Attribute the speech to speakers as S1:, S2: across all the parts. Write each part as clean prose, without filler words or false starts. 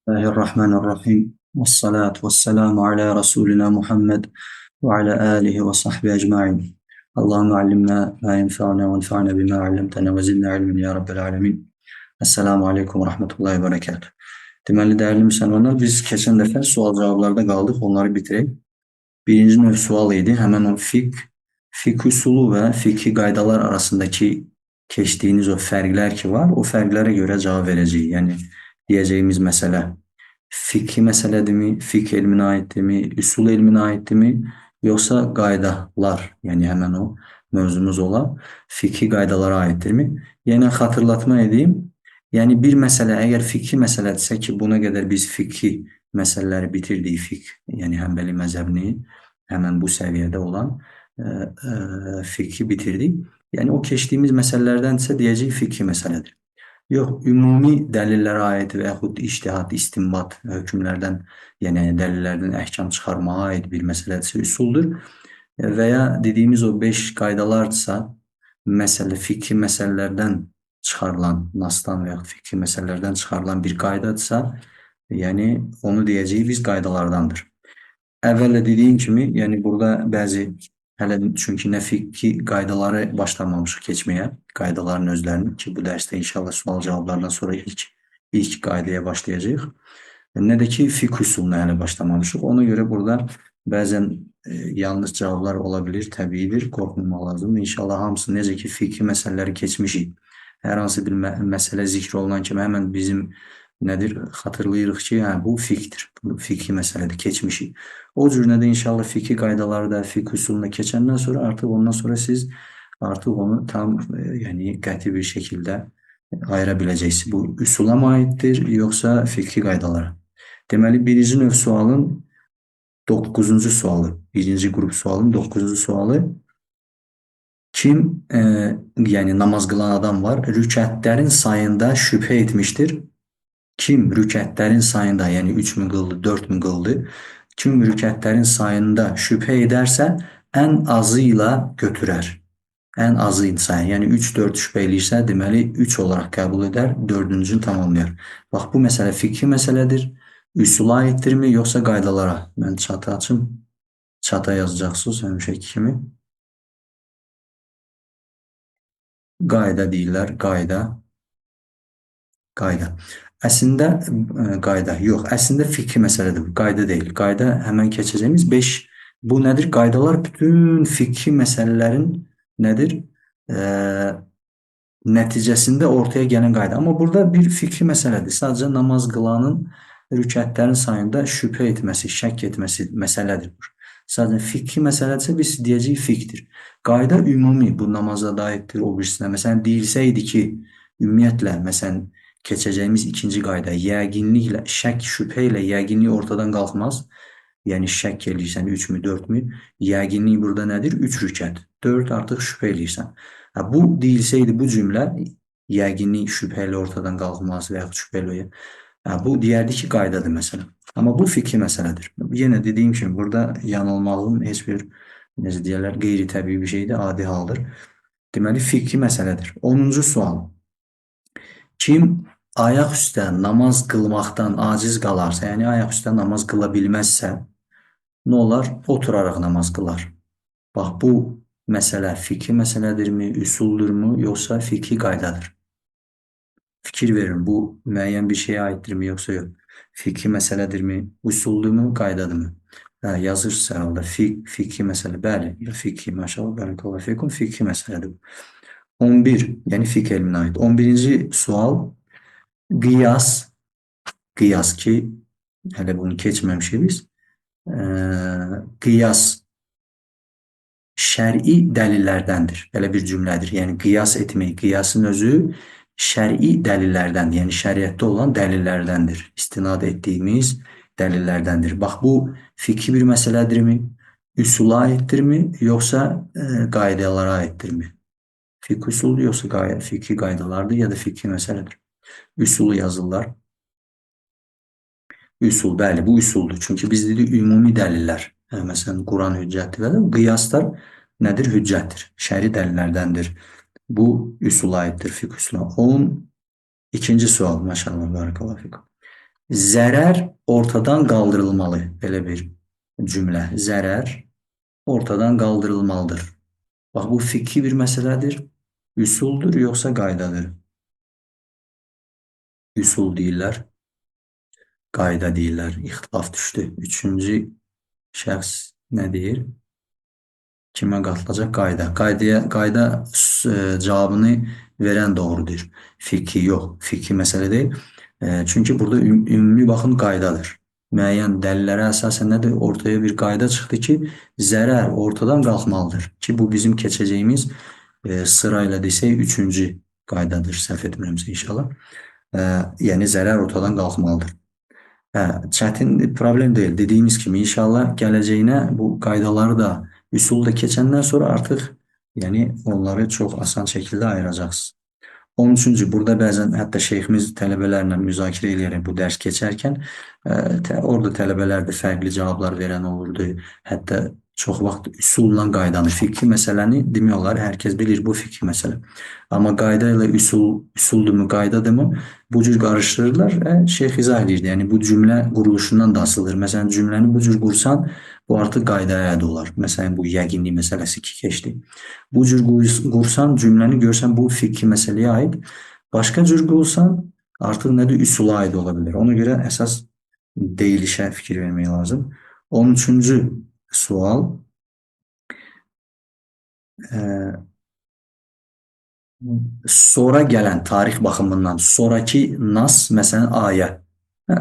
S1: الله الرحمن الرحيم والصلاة والسلام على رسولنا محمد وعلى آله وصحبه أجمعين. اللهم علمنا ما ينفعنا وانفعنا بما علمتنا وزدنا علما ya Rabbel Alemin. Esselamu Aleyküm ve Rahmetullahi ve Berekatuhu. Deməli, dəyərli müsəlmanlar, biz keçən dəfə sual cavablarda qaldıq, onları bitirək. Birinci növ sual idi, həmən o fik usulu və fiki qaydalar arasındakı keçdiyiniz o fərqlər ki var, o fərqlərə görə cavab verəcəyik. Yəni, deyəcəyimiz məsələ fikhi məsələdirmi, fiqh elminə aiddirmi, üsul elminə aiddirmi, yoxsa qaydalar, yəni həmən o mövzumuz olan fiqhi qaydalara aiddirmi? Yəni xatırlatma edeyim. Yəni bir məsələ əgər fiqhi məsələdirsə ki, buna qədər biz fiqhi məsələləri bitirdik, yəni Həmbəli məzhəbini həmən bu səviyyədə olan fiqhi bitirdik. Yəni o keçdiyimiz məsələlərdənsə deyəcək fiqhi məsələdir. Yox, ümumi dəlillərə aid və yaxud ictihad, istinbat hökmlərdən, yəni dəlillərdən əhkam çıxarmağa aid bir məsələdirsə üsuldur. Və ya dediyimiz o 5 qaydalardırsa, fiqhi məsələlərdən çıxarılan, nasdan və yaxud fiqhi məsələlərdən çıxarılan bir qaydadırsa, yəni onu deyəcəyik biz qaydalardandır. Əvvəllə dediyim kimi, yəni burada bəzi hələ çünki nə fiqhi qaydaları başlamamışıq keçməyə, qaydaların özlərini ki, bu dərsdə inşallah sual cavablardan sonra ilk qaydaya başlayacağıq. Nə də ki, fiqh üsuluna hələ başlamamışıq. Ona görə burada bəzən yanlış cavablar ola bilir, təbiidir, qorxmamaq lazımdır. İnşallah hamısı necə ki, fiqhi məsələləri keçmişik. Hər hansı bir məsələ zikr olunan kimi həmən bizim nədir? Xatırlayırıq ki, bu fiqhdir, bu fiqhi məsələdir, keçmişik. O cür nədə inşallah fiqhi qaydaları da fiqh üsuluna keçəndən sonra artıq ondan sonra siz artıq onu tam yəni qəti bir şəkildə ayıra biləcəksiniz. Bu üsula mı aiddir, yoxsa fiqhi qaydalara? Deməli, birinci növ sualın 9-cu sualı, birinci qrup sualın 9-cu sualı kim, yəni namaz qılan adam var, rükətlərin sayında şübhə etmişdir. Kim rükətlərin sayında, yəni 3000 qıldı, 4000 qıldı, kim rükətlərin sayında şübhə edərsə, ən azı ilə götürər. Ən azı sayı, yəni 3-4 şübhə eləyirsə, deməli 3 olaraq qəbul edər, 4-cünü tamamlayar. Bax, bu məsələ fiqhi məsələdir. Üsula aiddirmi, yoxsa qaydalara? Mən çatı açım. Çata yazacaqsınız, həmişəki kimi. Qayda deyirlər, qayda. Əslində qayda, yox, əslində fiqhi məsələdir, qayda deyil. Qayda həmən keçəcəyimiz 5, bu nədir? Qaydalar bütün fiqhi məsələlərin nədir? Nəticəsində ortaya gələn qayda. Amma burada bir fiqhi məsələdir. Sadəcə namaz qılanın rükətlərin sayında şübhə etməsi, şək etməsi məsələdir. Sadəcə fiqhi məsələdirsə biz deyəcəyik fiqhdir. Qayda ümumi, bu namaza da aiddir, o birisinə. Məsələn, deyilsəydi ki, ümumiyyətlə, məsələn, keçəcəyimiz ikinci qayda, yəqinliklə, şək, şübhə ilə yəqinlik ortadan qalxmaz. Yəni, şək eləyirsən 3-mü, 4-mü, yəqinlik burada nədir? 3 rükət, 4 artıq şübhə eləyirsən. Bu deyilsəydi bu cümlə, yəqinlik şübhə ilə ortadan qalxmaz və yaxud şübhə ilə, bu deyərdi ki, qaydadır məsələn. Amma bu fiqhi məsələdir. Yenə dediyim kimi, burada yanılmağın heç bir, necə deyərlər, qeyri-təbii bir şeydir, adi haldır. Deməli, fiqhi məsələdir. 10-cu sual. Kim ayaq üstə namaz qılmaqdan aciz qalarsa, yəni ayaq üstə namaz qıla bilməzsə, nə olar? Oturaraq namaz qılar. Bax, bu məsələ fiqhi məsələdirmi, üsuldurmu, yoxsa fiqhi qaydadır? Fikir verin, bu müəyyən bir şeyə aiddirmi, yoxsa yox? Fiqhi məsələdirmi, üsuldurmu, qaydadırmı? Yazırsınız hər halda, fiqhi məsələ, bəli, fiqhi, maşallah, bərakallah fiqhun, fiqhi məsələdir. 11, yəni fiqh elminə aid. 11-ci sual, qiyas ki, hələ bunu keçməmişik biz. Qiyas şəri dəlillərdəndir. Belə bir cümlədir. Yəni, qiyas etmək, qiyasın özü şəri dəlillərdəndir. Yəni, şəriətdə olan dəlillərdəndir. İstinad etdiyimiz dəlillərdəndir. Bax, bu fiqhi bir məsələdirmi, üsula aiddirmi, yoxsa qaydalara aiddirmi? Fiqh üsulu yoxsa fiqhi qaydalardır, ya da fiqhi məsələdir. Üsulu yazırlar. Üsul, bəli, bu üsuldur. Çünki biz dedik, ümumi dəlillər. Məsələn, Quran hüccətdir və qiyaslar nədir? Hüccətdir. Şəri dəlillərdəndir. Bu üsula aiddir, fiqh üsuluna. 12-ci sual, maşallah, barakallah fiqh. Zərər ortadan qaldırılmalı. Belə bir cümlə. Zərər ortadan qaldırılmalıdır. Bax, bu fikri bir məsələdir. Üsuldur, yoxsa qaydadır? Üsul deyirlər, qayda deyirlər. İxtilaf düşdü. Üçüncü şəxs nə deyir? Kimə qatılacaq? Qayda. Qayda cavabını verən doğrudur. Fikri yox. Fikri məsələ deyil. Çünki burada ümumi baxın qaydadır. Müəyyən dəlillərə əsasən nədir? Ortaya bir qayda çıxdı ki, zərər ortadan qalxmalıdır. Ki, bu bizim keçəcəyimiz sırayla desək, üçüncü qaydadır. Səhv etmirəmsə inşallah. Yəni, zərər ortadan qalxmalıdır. Çətin problem deyil. Dediyimiz kimi inşallah gələcəyinə bu qaydaları da üsulu da keçəndən sonra artıq yəni onları çox asan şəkildə ayıracaqsınız. 13-cü, burada bəzən hətta şeyximiz tələbələrlə müzakirə eləyərək bu dərs keçərkən orada tələbələr də fərqli cavablar verən olurdu. Hətta çox vaxt üsulla qaydanı, fikri məsələni demək olar, hər kəs bilir bu fikri məsələ. Amma qayda ilə üsuldurmu, qaydadırmı bu cür qarışdırırlar. Şeyx izah edirdi. Yəni bu cümlə quruluşundan da asılıdır. Məsələn, cümləni bu cür qursan, bu artıq qaydaya aid olar. Məsələn, bu yəqinlik məsələsi ki, keçdi. Bu cür qursan, cümləni görsən, bu fikri məsələyə aid. Başqa cür qursan, artıq nədir? Üsula aid ola bilər. Ona görə əsas deyilişə fikir vermək lazım. 13-cü sual. Sonra gələn tarix baxımından sonraki nas, məsələn, ayə.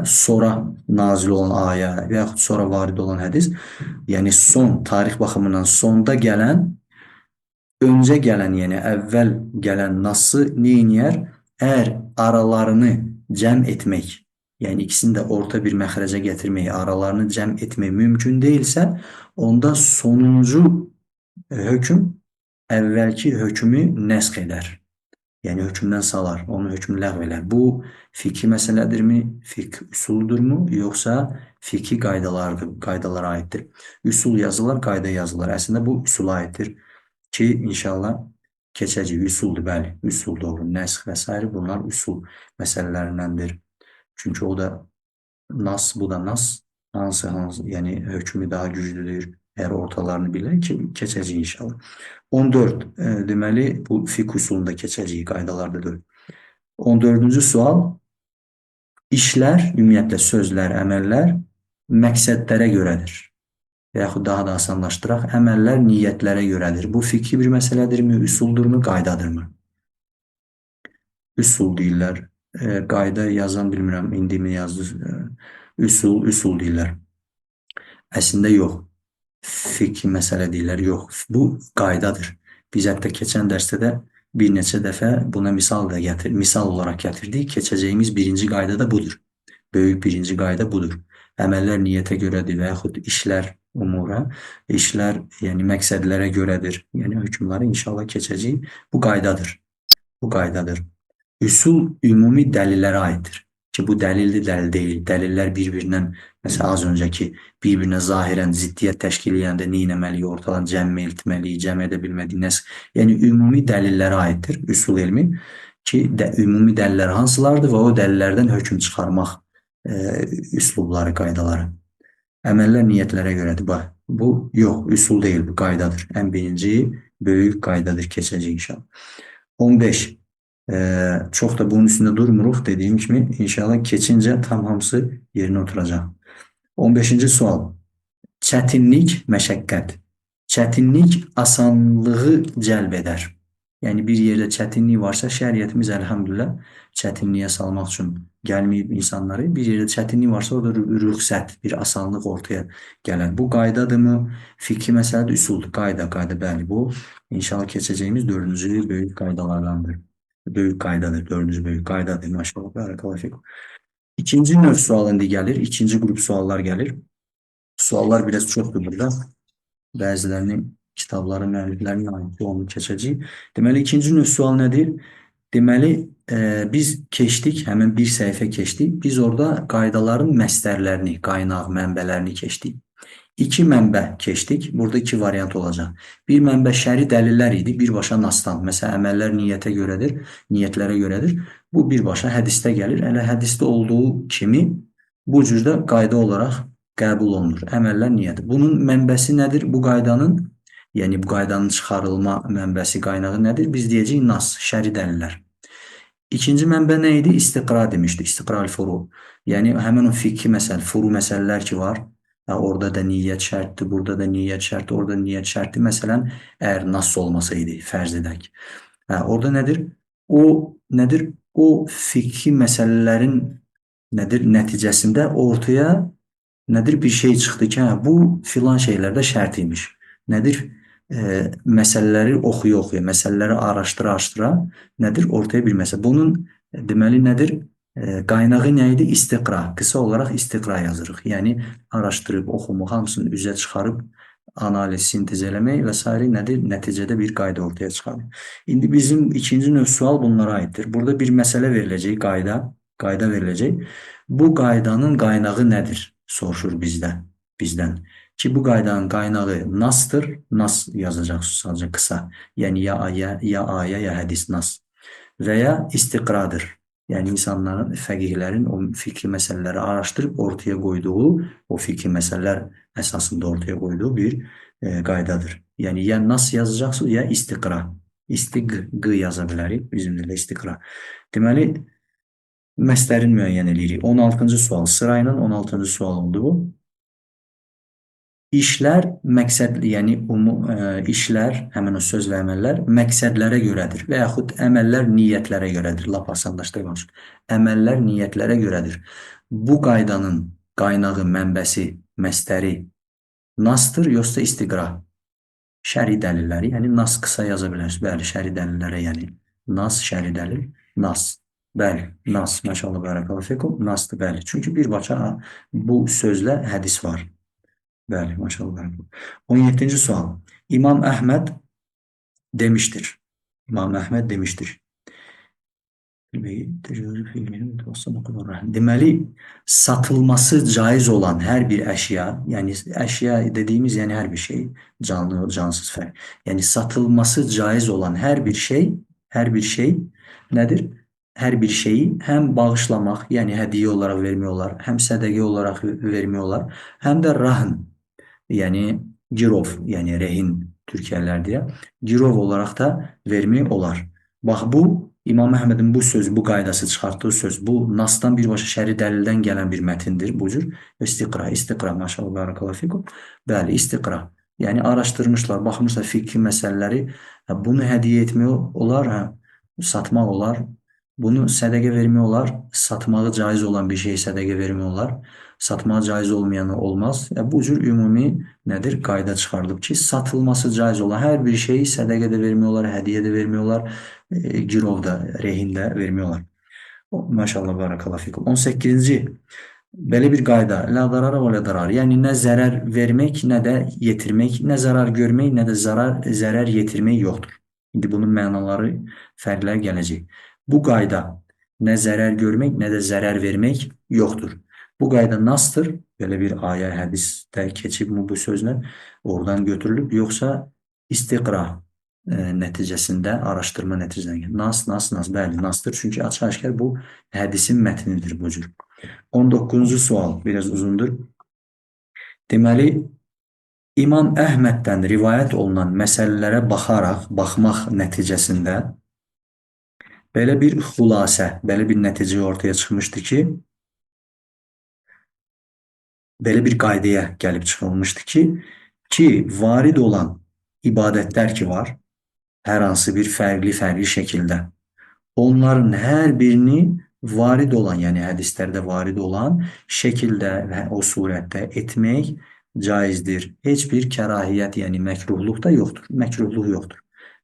S1: Sonra nazil olan ayə və yaxud sonra varid olan hədis, yəni son, tarix baxımından sonda gələn, öncə gələn, yəni əvvəl gələn nası neyniyər? Əgər aralarını cəm etmək, yəni ikisini də orta bir məxrəcə gətirmək, aralarını cəm etmək mümkün deyilsə, onda sonuncu hökm əvvəlki hökmü nəsx edər. Yəni hökmdən salar, onun hökmünü ləğv elər. Bu fikri məsələdirmi, fikr üsuludurmu, yoxsa fikri qaydalara aiddir? Üsul yazılar, qayda yazılar. Əslində bu üsula aiddir ki, inşallah keçəcək. Üsuldur, bəli, üsul doğru. Nəsx və s. bunlar üsul məsələlərindəndir. Çünki o da nas, bu da nas. Hansı, yəni hökmü daha güclüdür. Əgər ortalarını bilək ki, keçəcək inşallah. 14, deməli, bu fiqh usulunda keçəcək qaydalardadır. 14-cü sual, işlər, ümumiyyətlə sözlər, əməllər məqsədlərə görədir. Və yaxud daha da asanlaşdıraq, əməllər niyyətlərə görədir. Bu fikri bir məsələdirmi, üsuldurmu, qaydadırmı? Üsul deyirlər. Qayda yazan bilmirəm, indi mi yazdı? Üsul deyirlər. Əslində yox. Fikri məsələ deyirlər, yox. Bu qaydadır. Biz hətta keçən dərsdə də bir neçə dəfə buna misal olaraq gətirdik. Keçəcəyimiz birinci qayda da budur. Böyük birinci qayda budur. Əməllər niyyətə görədir və yaxud işlər umura, işlər yəni məqsədlərə görədir. Yəni hökmləri inşallah keçəcək. Bu qaydadır. Bu qaydadır. Üsul ümumi dəlillərə aiddir. Ki bu dəlildir, dəlil deyil. Dəlillər bir-birindən, məsələn, az öncəki bir-birinə zahirən ziddiyyət təşkil edəndə nə etməliyik, ortadan cəm etməliyik, cəm edə bilməliyik, nəsə. Yəni, ümumi dəlillərə aiddir üsul elmi ki, ümumi dəlillər hansılardır və o dəlillərdən hökm çıxarmaq üslubları, qaydaları. Əməllər niyyətlərə görədir. Bax, bu yox, üsul deyil, bu qaydadır. Ən birinci, böyük qaydadır, keçəcək inşallah. 15. Çox da bunun üstündə durmuruq, dediyim kimi, inşallah keçincə tam hamısı yerinə oturacaq. 15-ci sual. Çətinlik, məşəqqət. Çətinlik asanlığı cəlb edər. Yəni, bir yerdə çətinlik varsa, şəriətimiz əlhamdülillah çətinliyə salmaq üçün gəlməyib insanları. Bir yerdə çətinlik varsa, orada rüxsət, bir asanlıq ortaya gələr. Bu qaydadırmı? Fikri məsələdir, üsuldur. Qayda, bəli, bu. İnşallah keçəcəyimiz 4-cü böyük qaydalardandır. Böyük qaydadır, 4-cü böyük qaydadır. Maşallah, barakallahu fikum. İkinci növ sual indi gəlir, ikinci qrup suallar gəlir. Suallar biraz çoxdur burada. Bəzilərinin kitabları, müəlliflərin aiddir, onu keçəcəyik. Deməli, ikinci növ sual nədir? Deməli, biz keçdik, həmin bir səhifə keçdik. Biz orada qaydaların məstərlərini, qaynaq, mənbələrini keçdik. 2 mənbə keçdik. Burada 2 variant olacaq. Bir mənbə şəri dəlillər idi, birbaşa nasdan. Məsələn, əməllər niyyətə görədir, niyyətlərə görədir. Bu birbaşa hədisdə gəlir. Elə hədisdə olduğu kimi bu cürdə qayda olaraq qəbul olunur. Əməllər niyyədir. Bunun mənbəsi nədir? Bu qaydanın, yəni bu qaydanın çıxarılma mənbəsi, qaynağı nədir? Biz deyəcəyik nas, şəri dəlillər. İkinci mənbə nə idi? İstiqra demişdik. İstiqral furu. Yəni həmin o fiqhi məsələ, furu məsələlər ki var. Orada da niyyət şərtdir, burada da niyyət şərtdir, orada niyyət şərtdir. Məsələn, əgər nas olmasaydı, fərz edək. Orada nədir? O nədir? O fiqhi məsələlərin nədir? Nəticəsində ortaya nədir? Bir şey çıxdı ki, bu filan şeylərdə şərt imiş. Nədir? Məsələləri oxuya-oxuya, məsələləri araşdıra-araşdıra nədir? Ortaya bir məsələ. Bunun deməli nədir? Qaynağı nə idi? İstiqra. Qısa olaraq istiqra yazırıq. Yəni araşdırıb, oxumaq, hamısını üzə çıxarıb, analiz, sintez eləmək və s. nədir? Nəticədə bir qayda ortaya çıxarır. İndi bizim ikinci növ sual bunlara aiddir. Burada bir məsələ veriləcək, qayda veriləcək. Bu qaydanın qaynağı nədir? Soruşur bizdən. Ki bu qaydanın qaynağı nasdır. Nas yazacaqsınız sadəcə qısa. Yəni ya ayə, ya hədis nas. Və ya istiqradır. Yəni insanların, fəqihlərin o fikri məsələləri araşdırıb ortaya qoyduğu, o fikri məsələlər əsasında ortaya qoyduğu bir qaydadır. Yəni ya nas yazacaqsınız, ya istiqra. İstiq yaza bilərik. Bizim dildə istiqra. Deməli, məslərin müəyyən edirik. 16-cı sual. Sırayla 16-cı sual oldu bu. İşlər məqsəd, yəni işlər, həmin o söz və əməllər məqsədlərə görədir və yaxud əməllər niyyətlərə görədir. Lap asanlaşdırmaq üçün. Əməllər niyyətlərə görədir. Bu qaydanın qaynağı, mənbəsi, məsdəri nasdır, yoxsa istiqra? Şəri dəlilləri, yəni nas qısa yaza bilərsiniz. Bəli, şəri dəlillərə, yəni nas, şəri dəlil, nas. Bəli, nas, məşallah, bərəkallahu fikum, nasdır, bəli. Çünki birbaşa bu sözlə hədis var. Bəli, maşallah. 17-ci sual. İmam Əhməd demişdir. Deməli, satılması caiz olan hər bir əşya, yəni əşya dediyimiz, yəni hər bir şey, canlı, cansız fərq. Yəni satılması caiz olan hər bir şey nədir? Hər bir şeyi həm bağışlamaq, yəni hədiyyə olaraq vermək olar, həm sədəqə olaraq vermək olar, həm də rahn, yəni girov, yəni rehin Türkiyələr deyə, girov olaraq da vermək olar. Bax, bu İmam Əhmədin bu sözü, bu qaydası çıxartdığı söz, bu nasdan birbaşa şəri dəlildən gələn bir mətindir bu cür. İstiqra, maşallah, barakallahu fikum. Bəli, istiqra. Yəni araşdırmışlar, baxmışlar fikri məsələləri, bunu hədiyyə etmək olar, satmaq olar, bunu sədəqə vermək olar, satmağı caiz olan bir şeyi sədəqə vermək olar, satmağı caiz olmayanı olmaz. Bu cür ümumi nədir? Qayda çıxardıb ki, satılması caiz olan hər bir şeyi sədəqə də vermək olar, hədiyyə də vermək olar, girovda, rehində vermək olar. Maşallah, barakallahu fikum. 18-ci, belə bir qayda, la darara və la darar, yəni nə zərər vermək, nə də yetirmək, nə zarar görmək, nə də zərər yetirmək yoxdur. İndi bunun mənaları, fərqlər gələcək. Bu qayda nə zərər görmək, nə də zərər vermək yoxdur. Bu qayda nasdır? Belə bir ayə, hədisdə keçib bu sözlə oradan götürülüb, yoxsa istiqra nəticəsində, araşdırma nəticəsində. Nas, bəli, nasdır. Çünki açıq-aşkar bu hədisin mətnidir bu cür. 19-cu sual, biraz uzundur. Deməli, İmam Əhməddən rivayət olunan məsələlərə baxmaq nəticəsində belə bir xülasə, belə bir nəticə ortaya çıxmışdı belə bir qaydaya gəlib çıxılmışdı ki, varid olan ibadətlər ki var, hər hansı bir fərqli şəkildə, onların hər birini varid olan, yəni hədislərdə varid olan şəkildə və o surətdə etmək caizdir. Heç bir kərahiyyət, yəni məkruhluq da yoxdur. Məkruhluq yoxdur.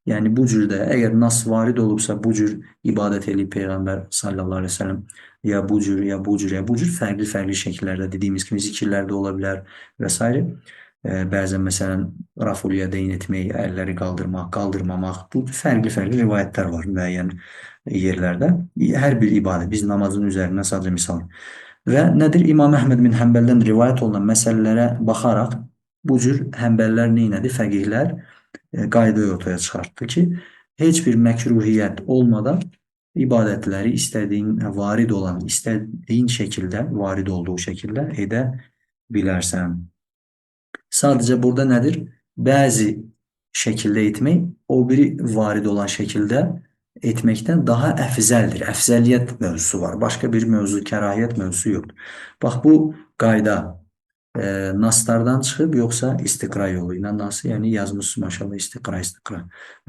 S1: Yəni bu cürdə, əgər nas varid olubsa, bu cür ibadət eləyib Peyğəmbər sallallahu aleyhi ve sellem, ya bu cür fərqli şəkillərdə, dediyimiz kimi zikirlərdə ola bilər və s. Bəzən məsələn raful yədeyn etmək, əlləri qaldırmamaq, bu fərqli rivayətlər var müəyyən yerlərdə. Hər bir ibadət, biz namazın üzərindən sadəcə misal. Və nədir? İmam Əhməd bin Həmbəldən rivayət olunan məsələlərə baxaraq bu cür həmbəllər neynədir? Fəqihlər qayda ortaya çıxartdı ki, heç bir məkruhiyyət olmadan ibadetleri istediğin varid olan, istediğin şekilde, varid olduğu şekilde edebilirsen. Sadece burada nedir? Bazı şekilde etmek, o biri varid olan şekilde etmekten daha efzeldir. Efzeliyet mevzusu var. Başka bir mevzu, kerahiyet mevzusu yoktur. Bak bu qayda naslardan çıxıb yoksa istikra yoluyla nasıl? Yani yazmışsın maşallah istikra.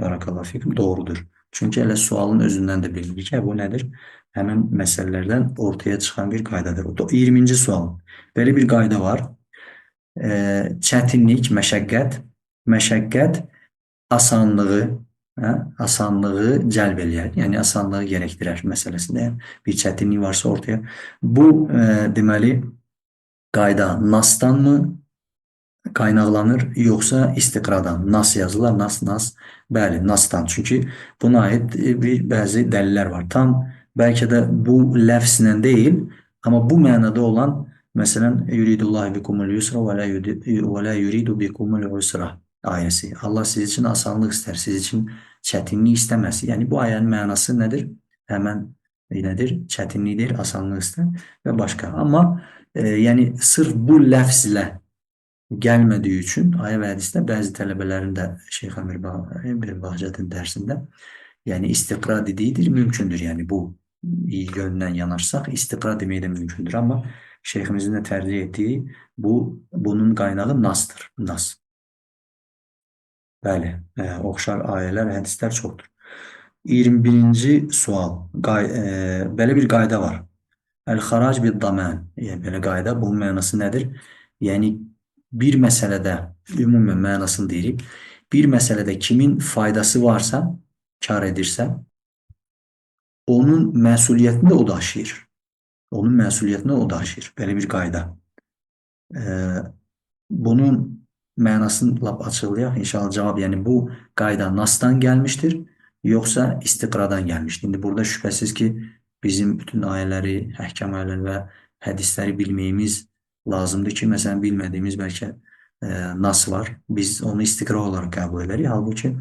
S1: Barakallahu fikum. Doğrudur. Çünkü elə sualın özündən də bilinir ki, bu nedir? Həmin məsələlərdən ortaya çıxan bir qaydadır. 20-ci sual. Belə bir qayda var. Çətinlik, məşəqqət asanlığı, asanlığı cəlb eləyər. Yəni asanlığı gerektirir məsələsində bir çətinlik varsa ortaya. Bu deməli qayda nasdanmı qaynaqlanır yoxsa istiqradan? Nas yazılar, nas. Bəli, nasdan. Çünki buna aid bir bəzi dəlillər var. Tam bəlkə də bu ləfzlə deyil, amma bu mənada olan məsələn yuridullahu bikumul yusra və la yuridu bikumul usra ayəsi. Allah siz üçün asanlıq istər, siz üçün çətinlik istəməz. Yəni bu ayənin mənası nədir? Həmən nədir? Çətinlikdir, asanlıq istər və başqa. Amma yəni sırf bu ləfzlə gəlmədiyi üçün ayə və hədisdə bəzi tələbələrin də Şeyx Əmir Bahçətin dərsində yəni istiqra dediyidir, mümkündür. Yəni bu yöndən yanaşsaq istiqra demək də mümkündür. Amma şeyximizin də tərcih etdiyi bunun qaynağı nasdır. Nas. Bəli, oxşar ayələr, hədislər çoxdur. 21-ci sual. Belə bir qayda var. Əl-xarac bil-damən. Yəni belə qayda, bunun mənası nədir? Yəni bir məsələdə, ümumən mənasını deyirik, bir məsələdə kimin faydası varsa, kar edirsə, onun məsuliyyətini o daşıyır. Onun məsuliyyətini o daşıyır. Belə bir qayda. Bunun mənasını lap açıqlayaq. İnşallah cavab, yəni bu qayda nasdan gəlmişdir, yoxsa istiqradan gəlmişdir. İndi burada şübhəsiz ki, bizim bütün ayələri, əhkam ayələri və hədisləri bilməyimiz lazımdır ki, məsələn, bilmədiyimiz bəlkə nas var. Biz onu istiqra olaraq qəbul edərik. Halbuki,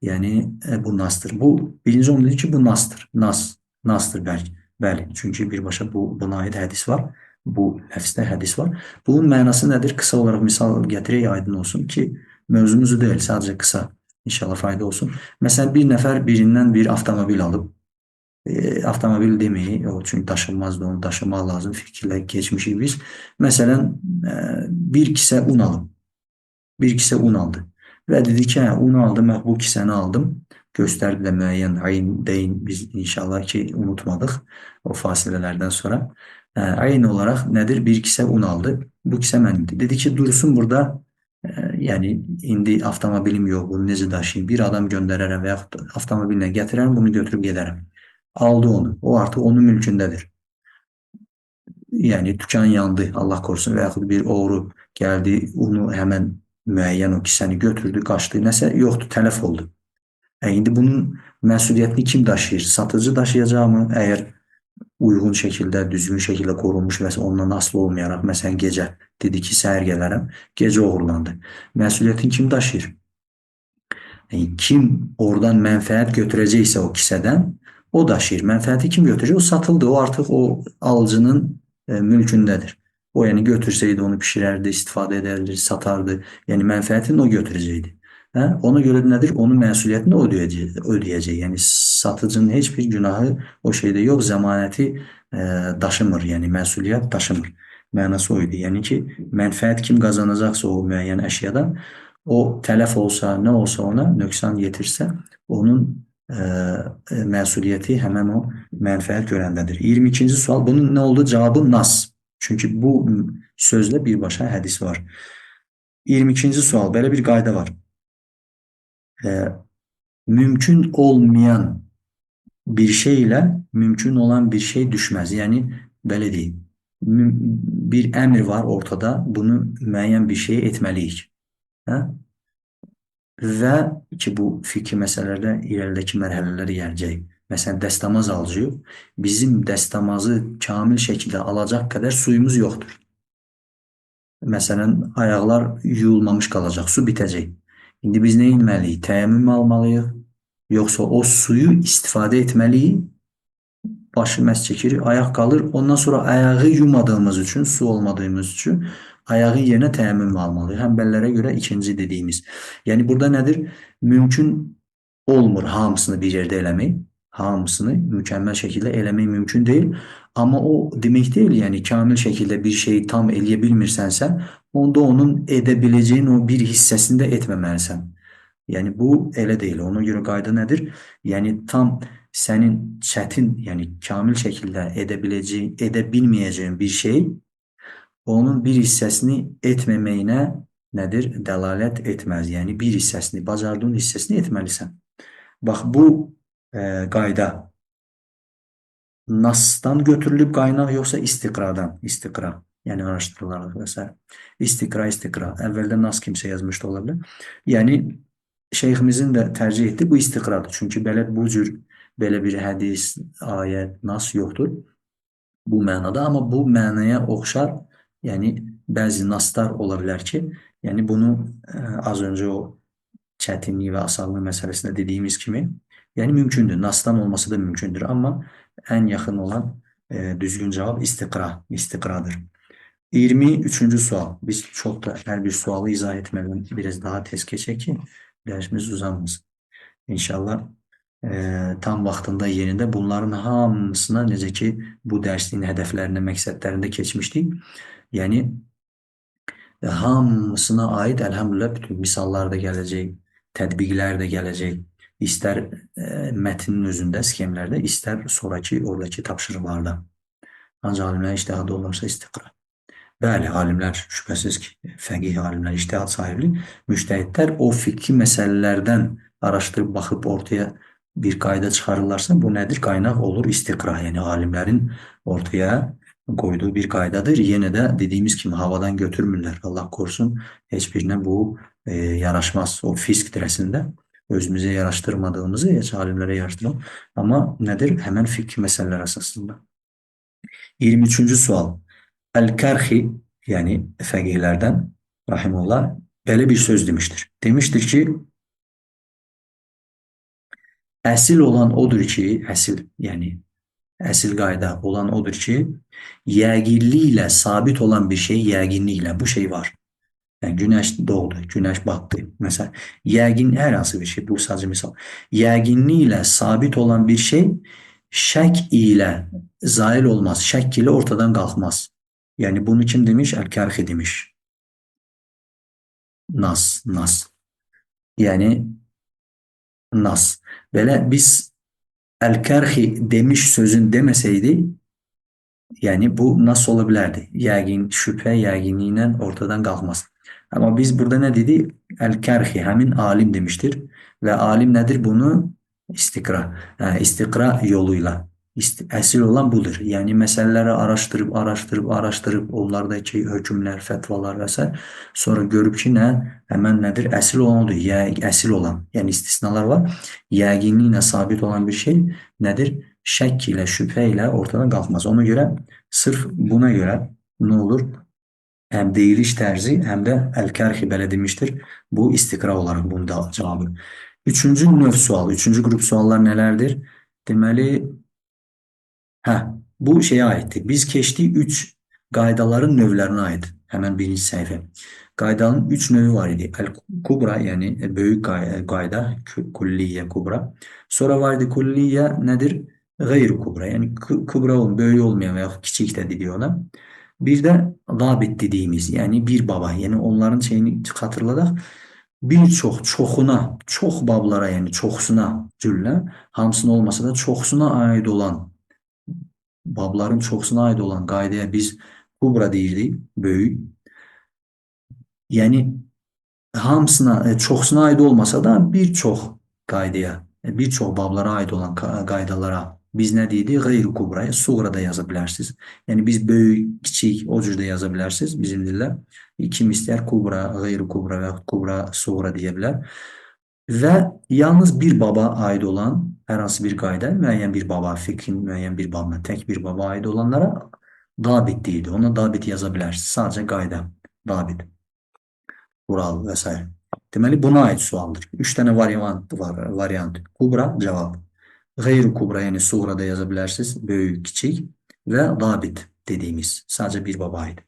S1: yəni bu nasdır. Bu, birinci onu deyir ki, bu nasdır. Nasdır bəlkə. Bəli, çünki birbaşa buna aid hədis var. Bu ləfzdə hədis var. Bunun mənası nədir? Qısa olaraq misal gətirək, aydın olsun ki, mövzumuzu deyil, sadəcə qısa. İnşallah fayda olsun. Məsələn, bir nəfər birindən bir avtomobil alıb. Avtomobil demeyi, çünkü daşınmazdı, onu daşımaq lazım, fikirlə geçmişik biz. Məsələn, bir kisə un alıb. Bir kisə un aldı. Və dedi ki, un aldım, bu kisəni aldım. Göstərdi də müəyyən ayn, deyin, biz inşallah ki unutmadıq o fasilələrdən sonra. Ayn olaraq nədir? Bir kisə un aldı. Bu kisə mənimdir. Dedi ki, dursun burada, yəni indi avtomobilim yox, bunu necə daşıyım? Bir adam göndərərəm və yaxud avtomobillə gətirərəm, bunu götürüb gedərəm. Aldı onu. O artıq onun mülkündədir. Yəni tükan yandı, Allah korusun, və yaxud bir oğru gəldi, unu həmən müəyyən o kisəni götürdü, qaçdı, nəsə yoxdur, tələf oldu. İndi bunun məsuliyyətini kim daşıyır? Satıcı daşıyacaqmı? Əgər uyğun şəkildə, düzgün şəkildə qorunmuş və ondan asılı olmayaraq, məsələn gecə dedi ki, səhər gələrəm, gecə oğurlandı. Məsuliyyətini kim daşıyır? Kim oradan mənfəət götürəcəksə o kisədən, o daşıyır. Mənfəəti kim götürəcək? O satıldı. O artıq o alıcının mülkündədir. O yəni götürsəydi onu pişirərdi, istifadə edərdi, satardı. Yəni mənfəətini o götürəcəkdi. Ona görə nədir? Onun məsuliyyətini o ödəyəcək. Yəni satıcının heç bir günahı o şeydə yox, zəmanəti daşımır. Yəni məsuliyyət daşımır. Mənası o idi. Yəni ki, mənfəət kim qazanacaqsa o müəyyən əşyadan, o tələf olsa, nə olsa ona, nöqsan yetirsə, onun məsuliyyəti həmən o mənfəət görəndədir. 22-ci sual, bunun nə oldu? Cavabı nas. Çünki bu sözlə birbaşa hədis var. 22-ci sual, belə bir qayda var. Mümkün olmayan bir şey ilə mümkün olan bir şey düşməz. Yəni, belə deyim, bir əmr var ortada, bunu müəyyən bir şey etməliyik. Və ki, bu fikri məsələlərdə irəlidəki mərhələləri gələcək. Məsələn, dəstəmaz alacaq. Bizim dəstəmazı kamil şəkildə alacaq qədər suyumuz yoxdur. Məsələn, ayaqlar yuyulmamış qalacaq, su bitəcək. İndi biz nə etməliyik? Təyəmmüm almalıyıq? Yoxsa o suyu istifadə etməliyik başı məhz çəkir, ayaq qalır. Ondan sonra ayağı yumadığımız üçün, su olmadığımız üçün ayağın yerinə təyəmmüm almalıyıq. Həmbəllərə görə ikinci dediyimiz. Yəni burada nədir? Mümkün olmur hamısını bir yerdə eləmək. Hamısını mükəmməl şəkildə eləmək mümkün deyil. Amma o demək deyil, yəni kamil şəkildə bir şeyi tam eləyə bilmirsənsə, onda onun edə biləcəyin o bir hissəsini də etməməlisən. Yəni bu elə deyil. Ona görə qayda nədir? Yəni tam sənin çətin, yəni kamil şəkildə edə bilməyəcəyin bir şey onun bir hissəsini etməməyinə nədir? Dəlalət etməz. Yəni bir hissəsini, bacardığın hissəsini etməlisən. Bax bu qayda nasdan götürülüb qaynaq yoxsa istiqradan? İstiqra. Yəni araşdırılaraq və s. İstiqra, istiqra. Əvvəldə nas kimsə yazmışdı ola bilər. Yəni şeyximizin də tərcih etdi bu istiqradır. Çünki bu cür belə bir hədis, ayət, nas yoxdur bu mənada. Amma bu mənaya oxşar, yəni bəzi naslar ola bilər ki, yəni bunu az öncə o çətinlik və asanlıq məsələsində dediyimiz kimi, yəni mümkündür. Nasdan olması da mümkündür. Amma ən yaxın olan düzgün cavab istiqradır. 23-cü sual. Biz çox da hər bir sualı izah etmədən biraz daha tez keçək ki, dərsimiz uzanmasın. İnşallah tam vaxtında yerində bunların hamısına necə ki bu dərsin hədəflərində, məqsədlərində keçmişdik. Yəni hamısına aid əlhamdülillah bütün misallar da gələcək, tətbiqlər də gələcək. İstər mətnin özündə, skemlərdə, istər sonraki oradakı tapşırıqlarda. Ancaq alimlər ictihadı olarsa istiqra. Bəli, alimlər şübhəsiz ki, fəqih alimlər, ictihad sahibi, müctəhidlər o fiqhi məsələlərdən araşdırıb baxıb ortaya bir qayda çıxarırlarsa, bu nədir? Qaynaq olur istiqra. Yəni alimlərin ortaya qoyduğu bir qaydadır. Yenə də dediyimiz kimi havadan götürmürlər. Allah qorusun, heç birinə bu yaraşmaz. O fisk dirəsində özümüzə yaraşdırmadığımızı heç alimlərə yaraşdırmam. Amma nədir? Həmən fiqhi məsələlər əsasında. 23-cü sual. Əl-Kərxi, yəni fəqihlərdən rahimullah belə bir söz demişdir. Demişdir ki, əsil olan odur ki, yəni əsil qayda olan odur ki, yəqinliklə sabit olan bir şey yəqinliklə bu şey var. Yəni günəş doğdu, günəş batdı. Məsələn, yəqin hər hansı bir şey, bu sadəcə misal. Yəqinliklə sabit olan bir şey şək ilə zail olmaz, şək ilə ortadan qalxmaz. Yəni bunu kim demiş? Əl-Kərxi demiş. Nas. Yəni nas. Belə biz Əl-Kərxi demiş sözün deməsəydi, yəni bu nas ola bilərdi. Yəqin, şübhə yəqinliyi ilə ortadan qalxmaz. Amma biz burada nə dedik? Əl-Kərxi, həmin alim demişdir. Və alim nədir? Bunu istiqra yoluyla. Əsil olan budur. Yəni məsələləri araşdırıb, onlardakı hökmlər, fətvalar və s. Sonra görüb ki, həmən nədir? Əsil olan odur. Əsil olan, yəni istisnalar var. Yəqinliklə sabit olan bir şey nədir? Şək ilə, şübhə ilə ortadan qalxmaz. Ona görə, sırf buna görə nə olur? Həm deyiliş tərzi, həm də Əl-Kərxi belə demişdir. Bu istiqra olaraq bunun da cavabı. Üçüncü növ sual, üçüncü qrup suallar nələrdir? Deməli, bu şeyə aiddir. Biz keçdik 3 qaydaların növlərinə aid. Həmən birinci səhifə. Qaydanın 3 növü var idi. Əl-Kubra, yəni böyük qayda, kulliyyə, kubra. Sonra var idi kulliyyə nədir? Qeyr-kubra, yəni kubra böyük olmayan və yaxud kiçik də dedik ona. Bir də dabit dediyimiz, yəni bir baba, yəni onların şeyini xatırladaq. Bir çoxuna, çox bablara, yəni çoxsuna cüllə, hamısına olmasa da çoxsuna aid olan, babların çoxsuna aid olan qaydaya biz kubra deyirdik, böyük. Yəni hamısına, çoxsuna aid olmasa da bir çox qaydaya, bir çox bablara aid olan qaydalara biz nə deyirik? Qeyri-kubra, suğra da yaza bilərsiniz. Yəni biz böyük, kiçik, o cürdə yaza bilərsiniz bizim dillə. Kim istəyər kubra, qeyri-kubra və kubra, suğra deyə bilər. Və yalnız bir baba aid olan hər hansı bir qayda, müəyyən bir baba, fiqhin müəyyən bir babına, tək bir baba aid olanlara dabit deyildi. Ona dabit yaza bilərsiniz. Sadəcə qayda, dabit, kural və s. Deməli, buna aid sualdır. 3 dənə variant var. Kubra, cavab. Gayri kubra yani suğra da yazabilirsiniz. Büyük, kiçik ve dabit dediğimiz sadece bir baba ait.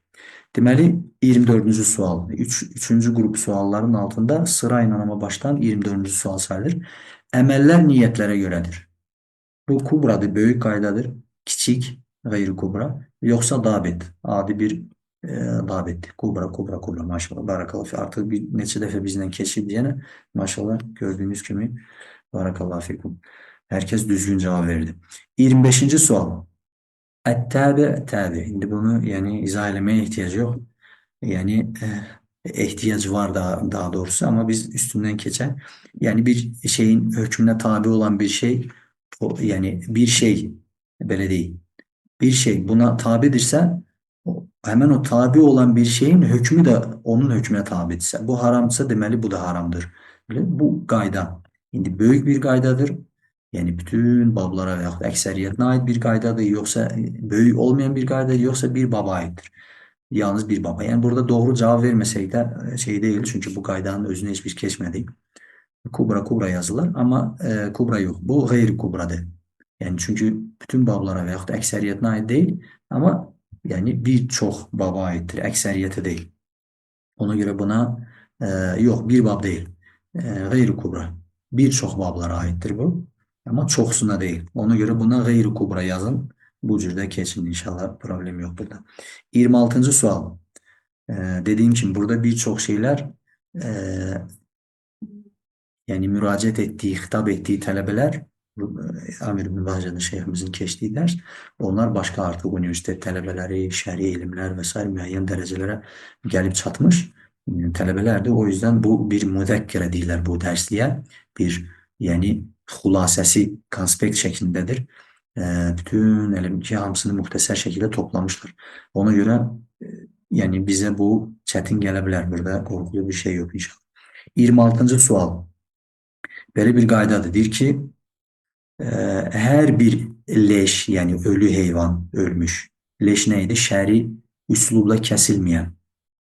S1: Deməli 24-cü sual. Üçüncü qrup sualların altında sırayla ama baştan 24-cü sual sayılır. Əməllər niyyətlərə görədir. Bu kubradır, böyük qaydadır. Kiçik, gayri kubra. Yoksa dabit, adi bir e, dabit. Kubra, kubra, kubra. Maşallah. Barakallah. Artık bir neçə dəfə bizden keçib deyənə maşallah gördüğünüz kimi barakallah fikum. Herkes düzgün cevap verdi. 25. sual. Et-tabi, tabi. Şimdi bunu yani izah etmeye ihtiyacı yok. Yani ihtiyaç var daha doğrusu ama biz üstünden geçen yani bir şeyin hükmüne tabi olan bir şey yani bir şey böyle değil. Bir şey buna tabidirse hemen o tabi olan bir şeyin hükmü de onun hükmüne tabidirse bu haramsa deməli bu da haramdır. Bu qayda. Şimdi böyük bir qaydadır. Yani bütün bablara veya ekseriyyətinə ait bir qaydadır. Yoksa böyük olmayan bir qaydadır. Yoksa bir baba aittir. Yalnız bir baba. Yani burada doğru cevap vermesek de şey değil. Çünkü bu kaydanın özüne hiçbir geçmedi. Kubra kubra yazılır ama kubra yok. Bu gayri kubradır. Yani çünkü bütün bablara veyahut da ekseriyetine ait değil ama yani birçok baba aittir. Ekseriyete değil. Ona göre buna e, yok bir bab değil. Gayri kubra. Birçok bablara aittir bu. Ama çoksuna değil. Ona göre buna gayri kubra yazın. Bu cürde geçin inşallah problem yok burada. 26. sual. Dediğim için burada birçok şeyler e, yani müracaat ettiği, hitap ettiği talebeler Amir İbn Bahçe'nin şeyhimizin geçtiği ders onlar başka artık üniversite talebeleri, şer'i ilimler vesaire müeyyen derecelere gelip çatmış talebeler de o yüzden bu bir müzekkere değiller bu dersliğe bir yani hulasesi konspekt şeklindedir. Bütün elimki hamısını muhtasar şekilde toplamışlar. Ona göre e, yani bize bu çetin gelebilir. Burada korkulu bir şey yok inşallah. 26. sual. Böyle bir qaydadır. Deyir ki, her bir leş yani ölü heyvan, ölmüş. Leş neydi? Şəri üslubla kesilmeyen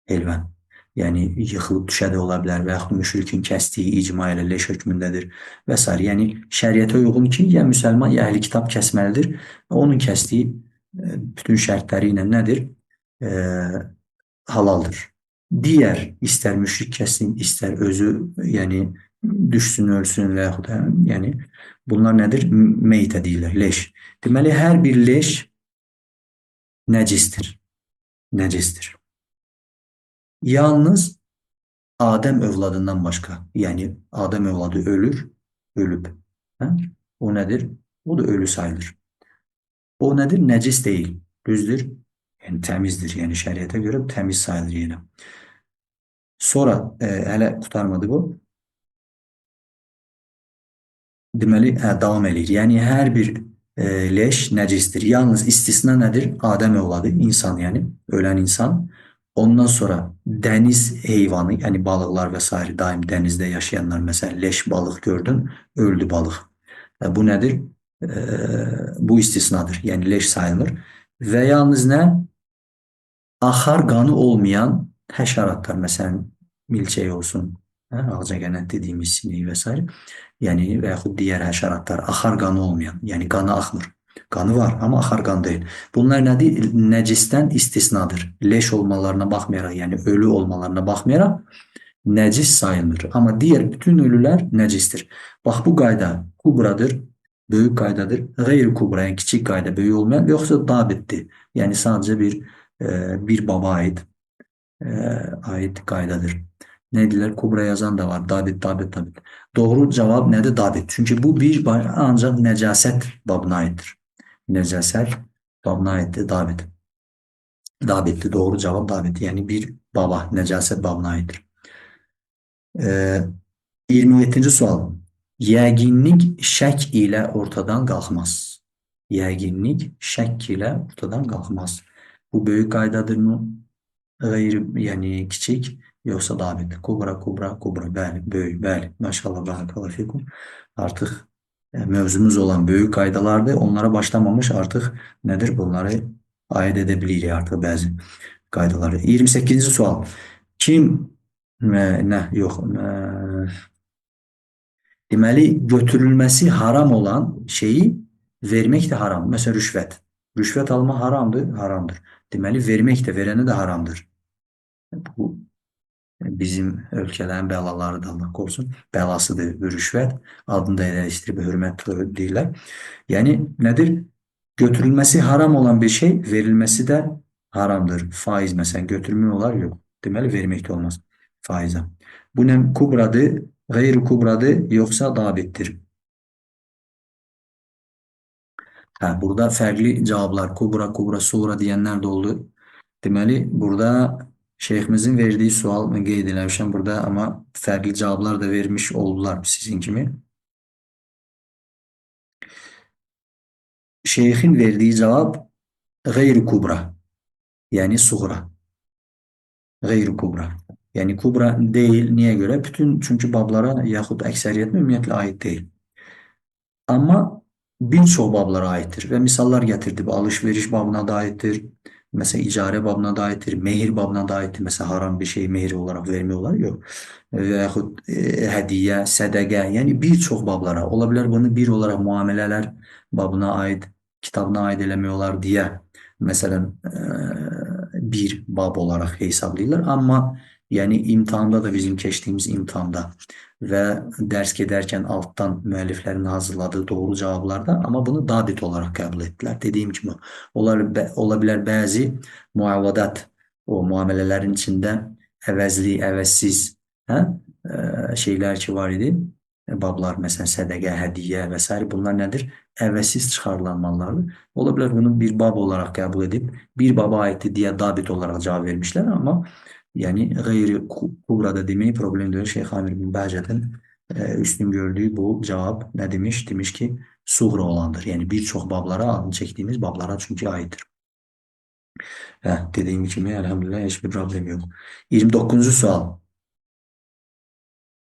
S1: heyvan. Yani yıkılıp düşə də ola bilər və yaxud müşrikin kəsdiyi icma ilə leş hökmündədir və s. Yəni şəriətə uyğun ki, ya müsəlman, ya əhli kitab kəsməlidir. Onun kəsdiyi bütün şərtləri ilə nədir? E, halaldır. Diğer ister müşrik kessin ister özü yani düşsün ölsün veyahut da yani bunlar nedir? Meyte değiller. Leş. Deməli her bir leş necistir. Necistir. Yalnız Adem övladından başka. Yani Adem övladı ölür, ölüp. Ha? O nedir? O da ölü sayılır. O nedir? Necis değil. Düzdür. Yani temizdir. Yani şeriata göre temiz sayılır yine. Sonra hele kurtarmadı bu. Deməli, davam eləyir. Yəni, hər bir leş nəcisdir. Yalnız istisna nədir? Adəm övladı, insan yəni, ölən insan. Ondan sonra dəniz heyvanı, yəni balıqlar və s. daim dənizdə yaşayanlar, məsələn, leş balıq gördün, öldü balıq. Bu nədir? Bu istisnadır. Yəni, leş sayılır. Və yalnız nə? Axar qanı olmayan həşəratlar, məsələn, milçək olsun, ağcaqanad dediyimiz sinek vesaire. Yani veyahut diğer həşəratlar axar qanı olmayan, yani qanı axmır. Qanı var ama axar qan deyil. Bunlar nədir? Nəcisdən istisnadır. Leş olmalarına baxmayaraq, yani ölü olmalarına baxmayaraq nəcis sayılır. Ama diğer bütün ölüler nəcistir. Bax bu qayda kubradır, böyük qaydadır. Qeyri kubra, yani kiçik qayda, böyük olmayan, yoksa dabitdir. Yani sadece bir baba ait qaydadır. Neydiler? Kubra yazan da var. Dabit, dabit, dabit. Doğru cevap nedir? Dabit. Çünkü bu bir ancak necaset babına aittir. Necaset babına aittir. Dabit. Dabitti. Doğru cevap dabit. Yani bir baba necaset babına aittir. Ee, 27. sual. Yəqinlik şək ile ortadan qalxmaz. Yəqinlik şək ile ortadan qalxmaz. Bu böyük qaydadır mı? Gayri yani küçük yoksa davet. Kubra, kubra, kubra. Bəli, böyük, bəli. Maşallah, barakallahu fikum. Artık mövzumuz olan böyük qaydalardır. Onlara başlamamış artık nedir? Bunları ayırt edebilirik artık bazı qaydaları. 28. sual. Kim ne yok Deməli, götürülməsi haram olan şeyi vermək də haram. Məsələn, rüşvət. Rüşvət alma haramdır, haramdır. Deməli, vermək də, verənə də haramdır. Bu bizim ölkələrin bəlaları da Allah qorusun. Bəlasıdır bu rüşvət. Adını da elə istirib hörmət deyirlər. Yəni nədir? Götürülməsi haram olan bir şey verilməsi də haramdır. Faiz məsələn götürmək olar, yox. Deməli vermək də olmaz faizə. Bu nə kubradır, qeyri kubradır, yoxsa dabittir? Hə, burada fərqli cavablar, kubra, kubra, sura deyənlər də oldu. Deməli, burada şeyximizin verdiyi sual qeyd eləmişəm burada, amma fərqli cavablar da vermiş oldular sizin kimi. Şeyxin verdiyi cavab qeyri kubra, yəni suğra. Qeyri kubra. Yəni kubra deyil. Niyə görə? Çünki bablara yaxud əksəriyyətinə ümumiyyətlə aid deyil. Amma bir çox bablara aiddir və misallar gətirdi. Bu alış-veriş babına da aiddir. Məsələn, icarə babına da aiddir, mehir babına da aiddir. Məsələn, haram bir şey mehir olaraq vermək olar, yox. Və yaxud hədiyyə, sədəqə, yəni bir çox bablara. Ola bilər bunu bir olaraq müamilələr babına aid, kitabına aid eləmək olar deyə. Məsələn, bir bab olaraq hesablayırlar. Amma yəni imtahanda da bizim keçdiyimiz imtahanda və dərs gedərkən altdan müəlliflərin hazırladığı doğru cavablarda, amma bunu dabit olaraq qəbul etdilər. Dediyim kimi, ola bilər bəzi muavadat, o müamilələrin içində əvəzli, əvəzsiz şeylər ki var idi. Bablar, məsələn, sədəqə, hədiyyə və s. bunlar nədir? Əvəzsiz çıxarılan mallardır. Ola bilər bunu bir bab olaraq qəbul edib, bir baba aiddir deyə dabit olaraq cavab vermişlər, amma yəni qeyri kubrada demək problem deyil. Şeyx Amir bin Bəhcətin üstün gördüyü bu cavab nə demiş? Demiş ki, suğra olandır. Yəni bir çox bablara, adını çəkdiyimiz bablara çünki aiddir. Dediyim kimi, əlhamdülillah, heç bir problem yox. 29-cu sual.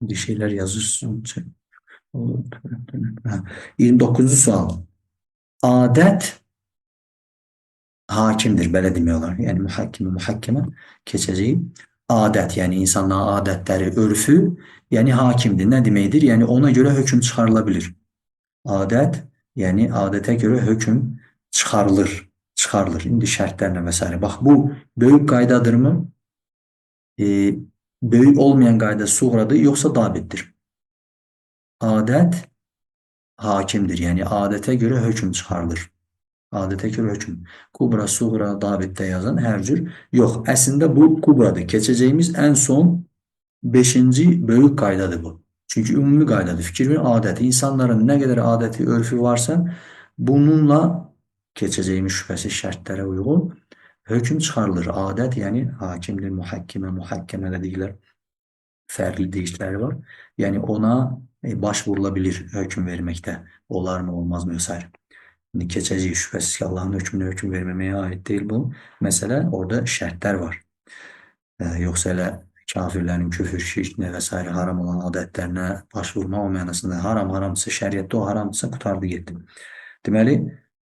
S1: Bir şeyler yazırsın. 29-cu sual. Adət hakimdir, belə demək olar. Yəni mühakkimə keçəcəyik. Adət, yəni insanların adətləri, örfü, yəni hakimdir. Nə deməkdir? Yəni ona görə hökm çıxarıla bilir. Adət, yəni adətə görə hökm çıxarılır. İndi şərtlərlə və s. Bax, bu böyük qaydadırmı? Böyük olmayan qayda suğradır, yoxsa dabitdir? Adət hakimdir, yəni adətə görə hökm çıxarılır. Adətə görə hökm. Kubra, suğra, dabitdə yazan hər cür. Yox, əslində bu kubradır. Keçəcəyimiz ən son 5-ci böyük qaydadır bu. Çünki ümumi qaydadır. Fikir verin, adəti. İnsanların nə qədər adəti, örfü varsa, bununla keçəcəyimiz şübhəsiz şərtlərə uyğun hökm çıxarılır. Adət, yəni hakimdir, muhakkəmə də deyirlər. Fərqli deyişləri var. Yəni ona baş vurula bilir hökm verməkdə. Olarmı, olmazmı və s. Keçəcək şübhəsiz ki, Allahın hökmünə hökm verməməyə aid deyil bu. Məsələ, orada şərtlər var. Yoxsa elə kafirlərin küfür, şirk və s. haram olan adətlərinə baş vurma o mənasında. Haramdırsa, şəriətdə o haramdırsa, qutardı getdi. Deməli,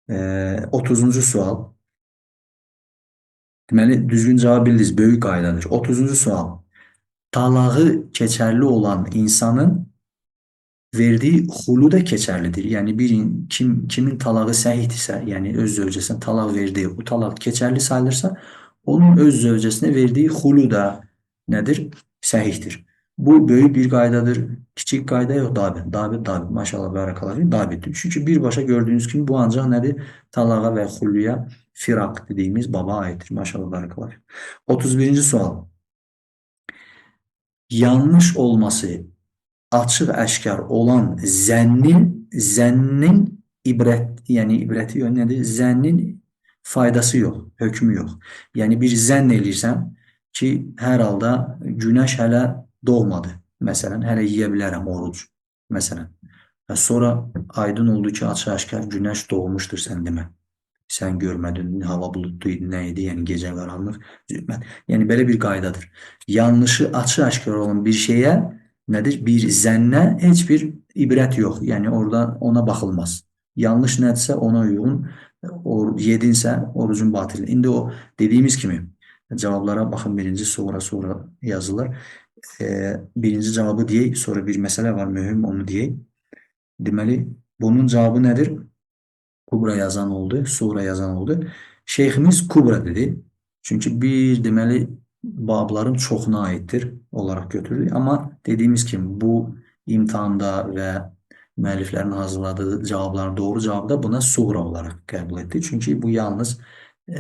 S1: 30-cu sual. Deməli, düzgün cavab bildiniz, böyük qaydadır. 30-cu sual. Talağı keçərli olan insanın verdiyi xulu da keçərlidir. Yəni kimin talağı səhihdirsə, yəni öz zövcəsinə talaq verdiyi, bu talaq keçərli sayılırsa, onun öz zövcəsinə verdiyi xulu da nədir? Səhihdir. Bu böyük bir qaydadır. Kiçik qayda yox, dabit. Maşallah, barakallah, dabitdir. Çünki birbaşa gördüyünüz kimi bu ancaq nədir? Talağa və xulluya firaq dediyimiz baba aiddir. Maşallah, barakallah. 31-ci sual. Yanlış olması açıq-əşkar olan zənnin ibrəti yox, nədir? Zənnin faydası yox, hökmü yox. Yəni bir zənn eləyirsən ki, hər halda günəş hələ doğmadı. Məsələn, hələ yiyə bilərəm oruc. Məsələn. Və sonra aydın oldu ki, açıq-əşkar günəş doğmuşdur sən demə. Sən görmədin, hava buludlu idi, nə idi? Yəni gecə qaranlıq, zülmət. Yəni belə bir qaydadır. Yanlışı açıq-əşkar olan bir şeyə nədir? Bir zənnə heç bir ibrət yox. Yəni orada ona baxılmaz. Yanlış nədirsə ona uyğun yedinsə orucun batildir. İndi o dediyimiz kimi cavablara baxın, birinci sonra yazılır. Birinci cavabı deyək, sonra bir məsələ var mühüm, onu deyək. Deməli, bunun cavabı nədir? Kubra yazan oldu, Suğra yazan oldu. Şeyximiz Kubra dedi. Çünkü bir deməli babların çoxuna aiddir olaraq götürülür. Amma dediyimiz kimi bu imtahanda və müəlliflərin hazırladığı cavabların doğru cavabı da buna Suğra olaraq qəbul etdi. Çünki bu yalnız e,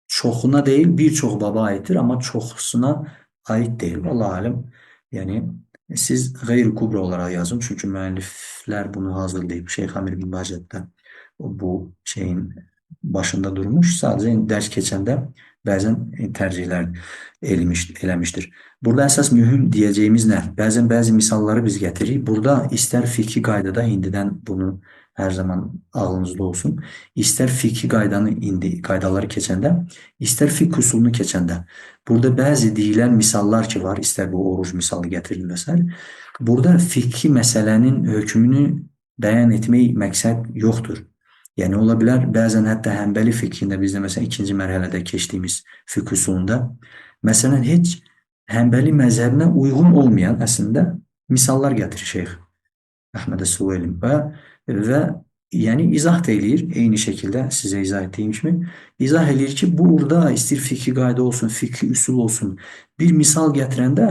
S1: çoxuna deyil, bir çox baba aiddir, amma çoxusuna aid deyil. Vallahi alem. Yəni siz qeyri kubra olaraq yazın. Çünki müəlliflər bunu hazırlayıb Şeyx Amir bin Bacətdə bu şeyin başında durmuş. Sadece ders keçəndə bəzən tercihlər eləmişdir. Burada əsas mühüm diyeceğimiz nə? Bəzən bəzi misalları biz gətiririk. Burada istər fiki qaydada indidən bunu hər zaman ağlınızda olsun. İstər fiki qaydanı qaydaları keçəndə, istər fik usulunu keçəndə. Burada bəzi deyilən misallar ki var, istər bu oruç misalı gətirilir məsəl. Burada fiki məsələnin hökmünü bəyan etmək məqsəd yoxdur. Yəni ola bilər bəzən hətta Həmbəli fikrində bizdə məsələn ikinci mərhələdə keçdiyimiz fiqh usulunda məsələn heç Həmbəli məzhəbinə uyğun olmayan əslində misallar gətirir şeyx Əhməd Əs-Suvaylin və yəni izah da eləyir eyni şəkildə sizə izah etdiyim kimi izah eləyir ki burada istir fiki qayda olsun, fiki üsul olsun bir misal gətirəndə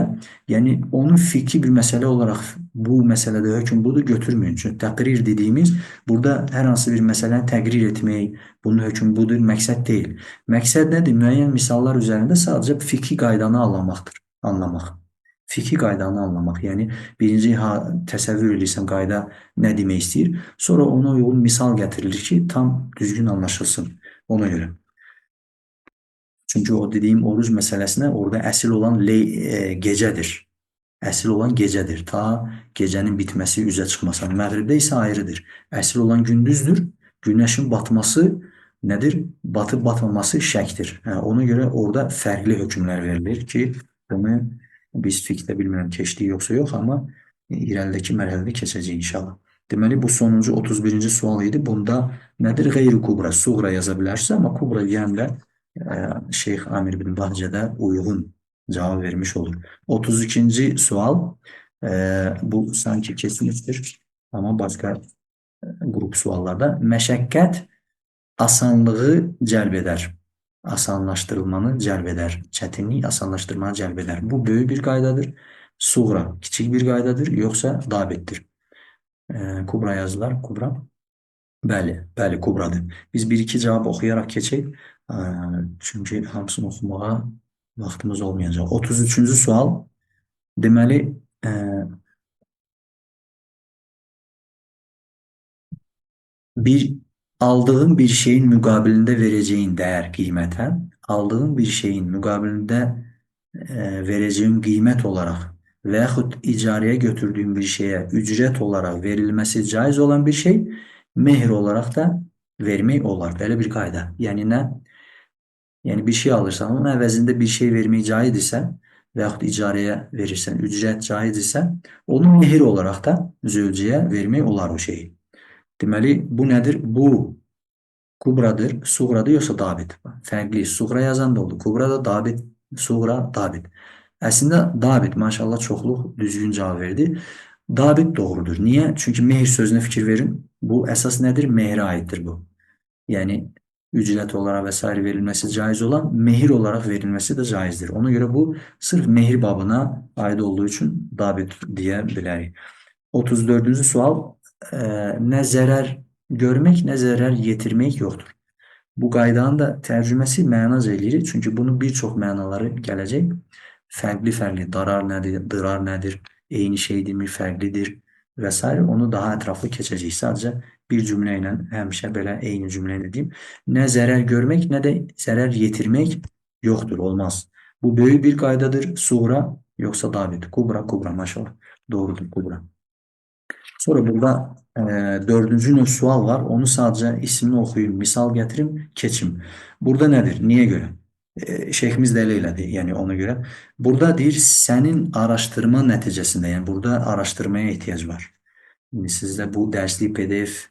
S1: yəni onun fiki bir məsələ olaraq bu məsələdə hökm budur götürməyin. Çünki təqrir dediyimiz burada hər hansı bir məsələni təqrir etmək, bunun hökm budur məqsəd deyil. Məqsəd nədir? Müəyyən misallar üzərində sadəcə fiki qaydanı anlamaq. Fiki qaydanı anlamaq. Yəni birinci təsəvvür edirsən qayda nə demək istəyir. Sonra ona uyğun misal gətirilir ki, tam düzgün anlaşılsın ona görə. Çünki o dediyim oruc məsələsinə orada əsl olan gecədir. Əsl olan gecədir. Ta gecənin bitməsi, üzə çıxması. Məğribdə isə ayrıdır. Əsl olan gündüzdür. Günəşin batması nədir? Batıb batmaması şəkdir. Ona görə orada fərqli hökmlər verilir ki, bunu biz fiqdə bilmirəm keçdik yoxsa yox, amma irəlidəki mərhələdə keçəcəyik inşallah. Deməli, bu sonuncu 31-ci sual idi. Bunda nədir? Qeyri kubra, suğra yaza bilərsiniz, amma kubra deyəndə Şeyx Amir bin Bahcədə uyğun cavab vermiş olur. 32-ci sual, bu sanki keçmişdir, amma başqa qrup suallarda. Məşəqqət asanlığı cəlb edər. Asanlaşdırılmanı cəlb edər. Çətinlik asanlaşdırmanı cəlb edər. Bu böyük bir qaydadır. Suğra kiçik bir qaydadır, yoxsa dabitdir. Kubra yazılar, kubra. Bəli, kubradır. Biz bir-iki cavab oxuyaraq keçək. Çünki hamısını oxumağa vaxtımız olmayacaq. 33-cü sual. Deməli, aldığın bir şeyin müqabilində vereceğin değer qiymətə, aldığın bir şeyin müqabilində vereceğin qiymət olaraq və yaxud icarəyə götürdüyün bir şeyə ücret olaraq verilməsi caiz olan bir şey, mehr olaraq da vermək olar. Belə bir qayda. Yəni nə? Yəni bir şey alırsan, onun əvəzində bir şey vermək caiz isə və yaxud icarəyə verirsən, ücret caiz isə, onu mehr olaraq da zövcəyə vermək olar o şeyi. Deməli, bu nədir? Bu kubradır, suğradır, yoxsa dabit? Fərqli. Suğra yazan da oldu. Kubra da dabit, suğra, dabit. Əslində dabit, maşallah çoxluq düzgün cavab verdi. Dabit doğrudur. Niyə? Çünki mehr sözünə fikir verin. Bu əsas nədir? Mehrə aiddir bu. Yəni ücret olaraq və s. verilməsi caiz olan, mehir olaraq verilməsi də caizdir. Ona görə bu sırf mehir babına aid olduğu üçün dabit deyə bilərik. 34-cü sual, nə zərər görmək, nə zərər yetirmək yoxdur. Bu qaydanın da tərcüməsi mənac eləyir. Çünki bunun bir çox mənaları gələcək. Fərqli, darar nədir, dırar nədir, eyni şeydirmi, fərqlidir və s. Onu daha ətraflı keçəcək. Sadəcə bir cümlə ilə, həmişə belə eyni cümlə ilə deyim. Nə zərər görmək, nə də zərər yetirmək yoxdur, olmaz. Bu böyük bir qaydadır. Suğra, yoxsa dabit. Kubra, maşallah. Doğrudur, kubra. Sonra burada dördüncü növ sual var. Onu sadəcə ismini oxuyun, misal gətirim, keçim. Burada nədir? Niyə görə? Şeyximiz də elə elədi, yəni ona görə. Burada deyir, sənin araşdırma nəticəsində, yəni burada araşdırmaya ehtiyac var. Yəni, sizdə bu dərslik PDF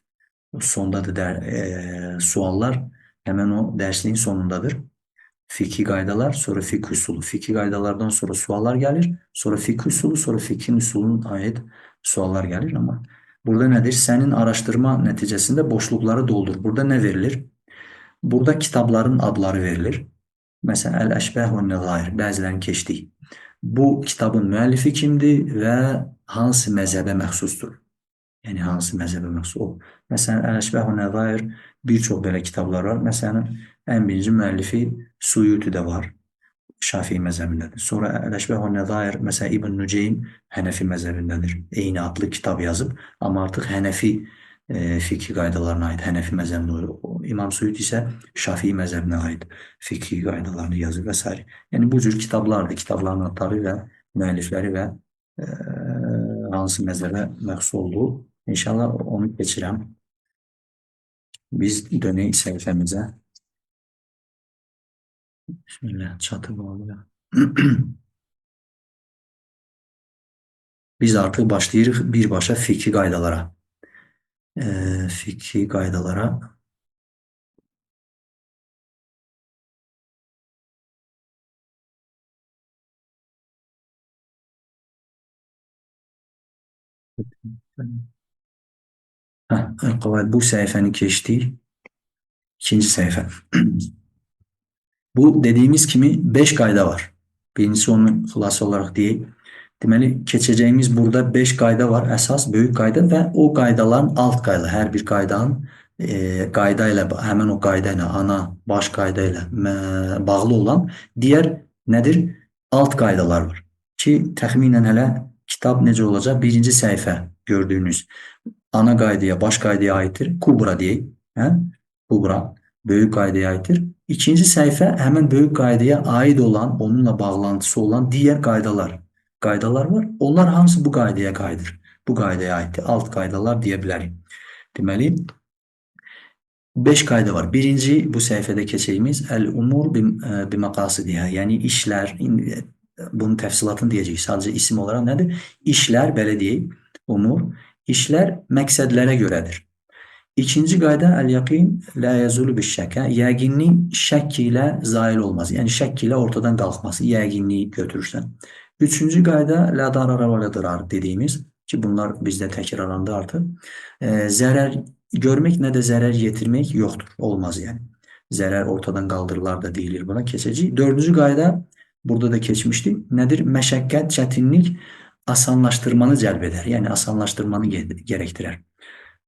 S1: sondadır suallar, həmən o dərsliyin sonundadır. Fiki qaydalar, sonra fiki usulu. Fiki qaydalardan sonra suallar gəlir, sonra fiki usulu, sonra fikin usulunun aid suallar gəlir, amma Burada nedir? Senin araştırma neticesinde boşlukları doldur. Burada ne verilir? Burada kitabların adları verilir. Mesela El-Eşbeh ve Nezair. Bəzilərini keçdik. Bu kitabın müəllifi kimdir və hansı məzhəbə məxsusdur? Yəni hansı məzhəbə məxsus o? Məsələn, Əl-Əşbəh və Nəzair bir çox belə kitablar var. Məsələn, ən birinci müəllifi Suyuti də var. Şafii məzhəbindədir. Sonra Əl-Əşbəh və Nəzair, məsələn, İbn Nüceym Hənəfi məzhəbindədir. Eyni adlı kitab yazıb, amma artıq Hənəfi fiqhi qaydalarına aid, Hənəfi məzhəbinə aid. İmam Suyuti isə Şafii məzhəbinə aid fiqhi qaydalarını yazıb və s. Yəni bu cür kitablardır, kitabların adları və müəllifləri və e, hansı məzhəbə məxsus olduğu. İnşallah onu keçirəm. Biz dönək səhifəmizə. Bismillah, çatı bağlı. Biz artıq başlayırıq birbaşa fiqhi qaydalara. Fiqhi qaydalara. Bu səhifəni keçdik. İkinci səhifə. Bu dediğimiz kimi 5 qayda var. Birincisi onu xülasə olaraq deyək. Deməli, keçəcəyimiz burada 5 qayda var. Əsas, böyük qayda və o qaydaların alt qayda. Hər bir qaydanın qayda ilə, həmin o qayda ilə, ana, baş qayda ilə bağlı olan digər nədir? Alt qaydalar var. Ki, təxminən hələ kitab necə olacaq? Birinci səhifə gördüyünüz ana qaydaya, baş qaydaya aiddir. Kubra deyək. Hə? Kubra, böyük qaydaya aiddir. İkinci səhifə həmin böyük qaydaya aid olan, onunla bağlantısı olan digər qaydalar var. Onlar hamısı bu qaydaya aiddir. Bu qaydaya aiddir. Alt qaydalar deyə bilərik. Deməli, 5 qayda var. Birinci bu səhifədə keçəcəyimiz Əl-Umur bimaqasidiha, yəni işlər, bunun təfsilatını deyəcəyik. Sadəcə isim olaraq nədir? İşlər, belə deyək, umur, işlər məqsədlərə görədir. İkinci qayda əl-yaqin la yazulu biş-şəkə, yəqinlik şəkk ilə zail olmaz. Yəni şəkk ilə ortadan qalxması, yəqinliyi götürürsən. Üçüncü qayda la darara və la dirar dediyimiz ki, bunlar bizdə təkrarlandı artıq. Zərər görmək nə də zərər yetirmək yoxdur, olmaz yəni. Zərər ortadan qaldırılar da deyilir buna, keçəcək. Dördüncü qayda burada da keçmişdik. Nədir? Məşəqqət, çətinlik asanlaşdırmanı cəlb edər. Yəni asanlaşdırmanı gərəkdirər.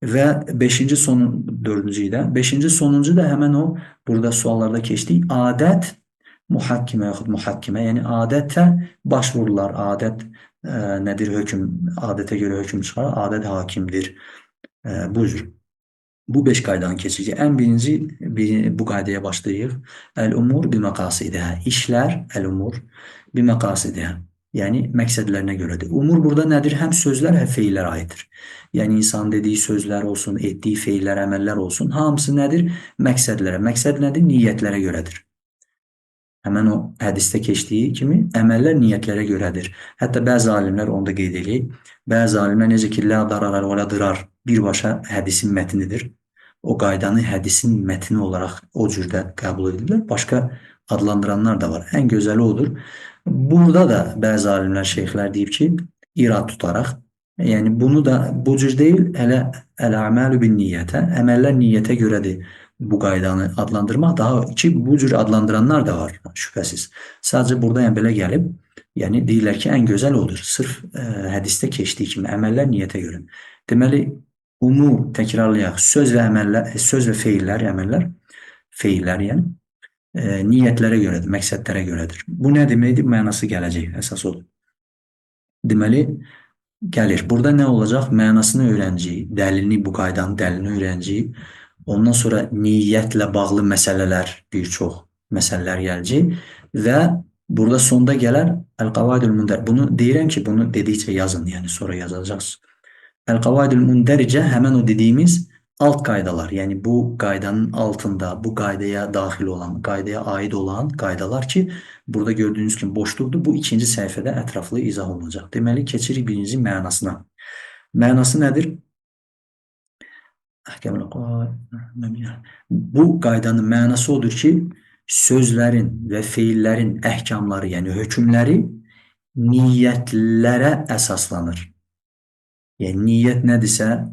S1: Və 5-ci sonuncu da həmən o burada suallarda keçdik. Adət muhakkimə yaxud muhakkimə, yəni adətə başvururlar. Adət nədir? Hökm, adətə görə hökm çıxar. Adət hakimdir. Bu cür. Bu 5 qaydanı keçəcək. Ən birinci bu qaydaya başlayırıq. Əl-umur bimaqasidihə. İşlər, əl-umur bimaqasidihə. Yəni məqsədlərinə görədir. Umur burada nədir? Həm sözlər, həm feillər aiddir. Yəni insan dediyi sözlər olsun, etdiyi feillər, əməllər olsun. Hamısı nədir? Məqsədlərə. Məqsəd nədir? Niyyətlərə görədir. Həmən o hədisdə keçdiyi kimi əməllər niyyətlərə görədir. Hətta bəzi alimlər onu da qeyd edir. Bəzi alimlər necə ki, la darar və la dirar birbaşa hədisin mətnidir. O qaydanı hədisin mətni olaraq o cürdə qəbul edirlər. Başqa adlandıranlar da var. Ən gözəli odur. Burada da bəzi alimlər, şeyxlər deyib ki, irad tutaraq, yəni bunu da bu cür deyil, hələ əl-əməlu bin niyyətə, əməllər niyyətə görədir bu qaydanı adlandırmaq. Daha ki, bu cür adlandıranlar da var, şübhəsiz. Sadəcə burada yəni belə gəlib, yəni deyirlər ki, ən gözəl odur. Sırf hədisdə keçdiyi kimi əməllər niyyətə görə. Deməli, umur təkrarlayaq, söz və feillər, əməllər, feillər yəni, niyyətlərə görədir, məqsədlərə görədir. Bu nə deməkdir? Mənası gələcək, əsas odur. Deməli, gəlir. Burada nə olacaq? Mənasını öyrənəcəyik, dəlilini, bu qaydanın dəlilini öyrənəcəyik. Ondan sonra niyyətlə bağlı məsələlər, bir çox məsələlər gələcək və burada sonda gələr Əl-Qavaidul Mündər. Bunu deyirəm ki, bunu dedikcə yazın, yəni sonra yazacaqsınız. Əl-Qavaidul Mündəricə həmən o dediyimiz alt qaydalar, yəni bu qaydanın altında, bu qaydaya daxil olan, qaydaya aid olan qaydalar ki, burada gördüyünüz kimi boşluqdur. Bu ikinci səhifədə ətraflı izah olunacaq. Deməli, keçirik birinci mənasına. Mənası nədir? Bu qaydanın mənası odur ki, sözlərin və feillərin əhkamları, yəni hökmləri niyyətlərə əsaslanır. Yani niyet nedirsə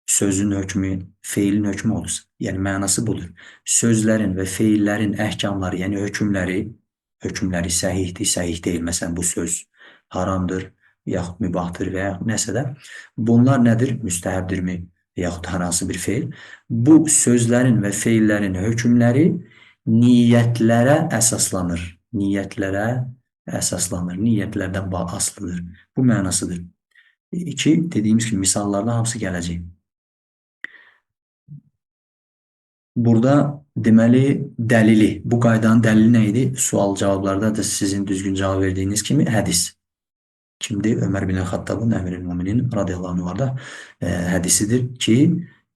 S1: sözün hökmü, feilin hökmü olur. Yəni mənası budur. Sözlərin və feillərin əhkamları, yəni hökmləri səhihdir, səhih deyil. Məsələn, bu söz haramdır, yaxud mübahdır və yaxud nəsə də. Bunlar nədir? Müstəhəbdirmi? Yaxud hər hansı bir feil. Bu sözlərin və feillərin hökmləri niyyətlərə əsaslanır. Niyyətlərə əsaslanır. Niyyətlərdən asılıdır. Bu mənasıdır. İki, dediyimiz kimi misallarda hamısı gələcək. Burada deməli dəlili, bu qaydanın dəlili nə idi? Sual cavablarda da sizin düzgün cavab verdiyiniz kimi hədis. Kimdir? Ömər bin Xattabın, Əmirül Müminin radiyallahu anh varda hədisidir ki,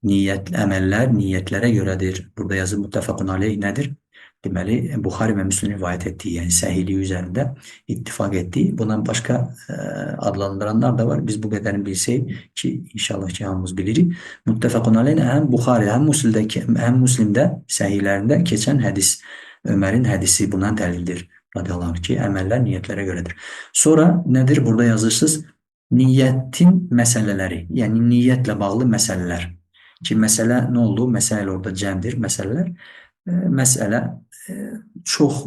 S1: əməllər niyyətlərə görədir. Burada yazıb muttəfəqun aleyh nədir? Deməli, Buxari və Müslim rivayət etdiyi, yəni səhihliyi üzərində ittifaq etdiyi. Bundan başqa adlandıranlar da var. Biz bu qədərini bilsək ki, inşallah ki, hamımız bilirik. Muttəfəqun aleyh həm Buxari, həm Müslimdə səhihlərində keçən hədis, Ömərin hədisi buna dəlildir. Radiyallahu anh ki, əməllər niyyətlərə görədir. Sonra nədir? Burada yazırsınız, niyyətin məsələləri, yəni niyyətlə bağlı məsələlər. Ki, məsələ nə oldu? Məsələ orada cəmdir, məsələlər. Məsələ çox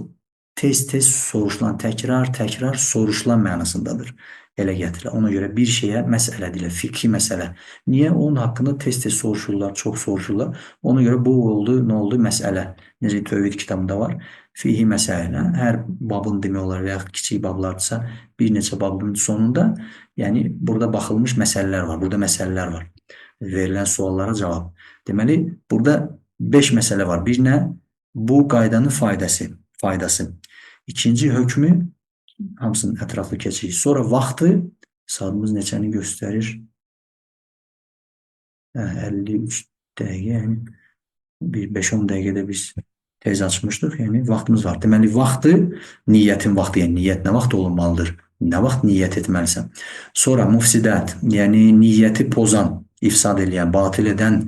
S1: tez-tez soruşulan, təkrar soruşulan mənasındadır. Elə gətirir. Ona görə bir şeyə məsələ deyilir, fikri məsələ. Niyə? Onun haqqında tez-tez soruşurlar, çox soruşurlar. Ona görə bu oldu, nə oldu? Məsələ. Necə Tövhid kitabında var. Fihi məsələ. Hər babın demək olar və yaxud kiçik bablardırsa, bir neçə babın sonunda, yəni burada baxılmış məsələlər var. Burada məsələlər var. Verilən suallara cavab. Deməli, burada 5 məsələ var. Bir nə? Bu qaydanın faydası. İkinci hökmü, hamısının ətraflı keçirik. Sonra vaxtı, saatımız neçəni göstərir? 53 dəqiqə, yəni bir 5-10 dəqiqədə biz tez açmışdıq, yəni vaxtımız var. Deməli, vaxtı, niyyətin vaxtı, yəni niyyət nə vaxt olunmalıdır? Nə vaxt niyyət etməlisən? Sonra müfsidət, yəni niyyəti pozan, ifsad edən, batil edən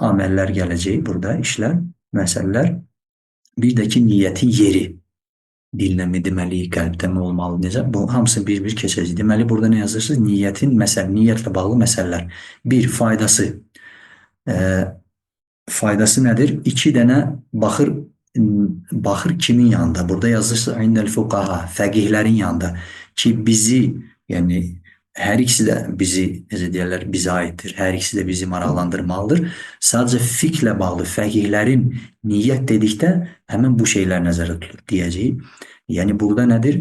S1: aməllər gələcək burada, işlər, məsələlər. Bir də ki, niyyətin yeri. Dillə mi deməli, qəlbdə mi olmalı, necə? Bu hamısı bir-bir keçəcək. Deməli, burada nə yazırsınız? Niyyətlə bağlı məsələlər. Bir, faydası. Faydası nədir? 2 dənə baxır kimin yanında? Burada yazırsınız, indəl fuqaha, fəqihlərin yanında ki, bizi, yəni hər ikisi də bizi, necə deyərlər, bizə aiddir. Hər ikisi də bizi maraqlandırmalıdır. Sadəcə fiqhlə bağlı fəqihlərin niyyət dedikdə həmin bu şeylər nəzərdə tutulur deyəcəyik. Yəni burada nədir?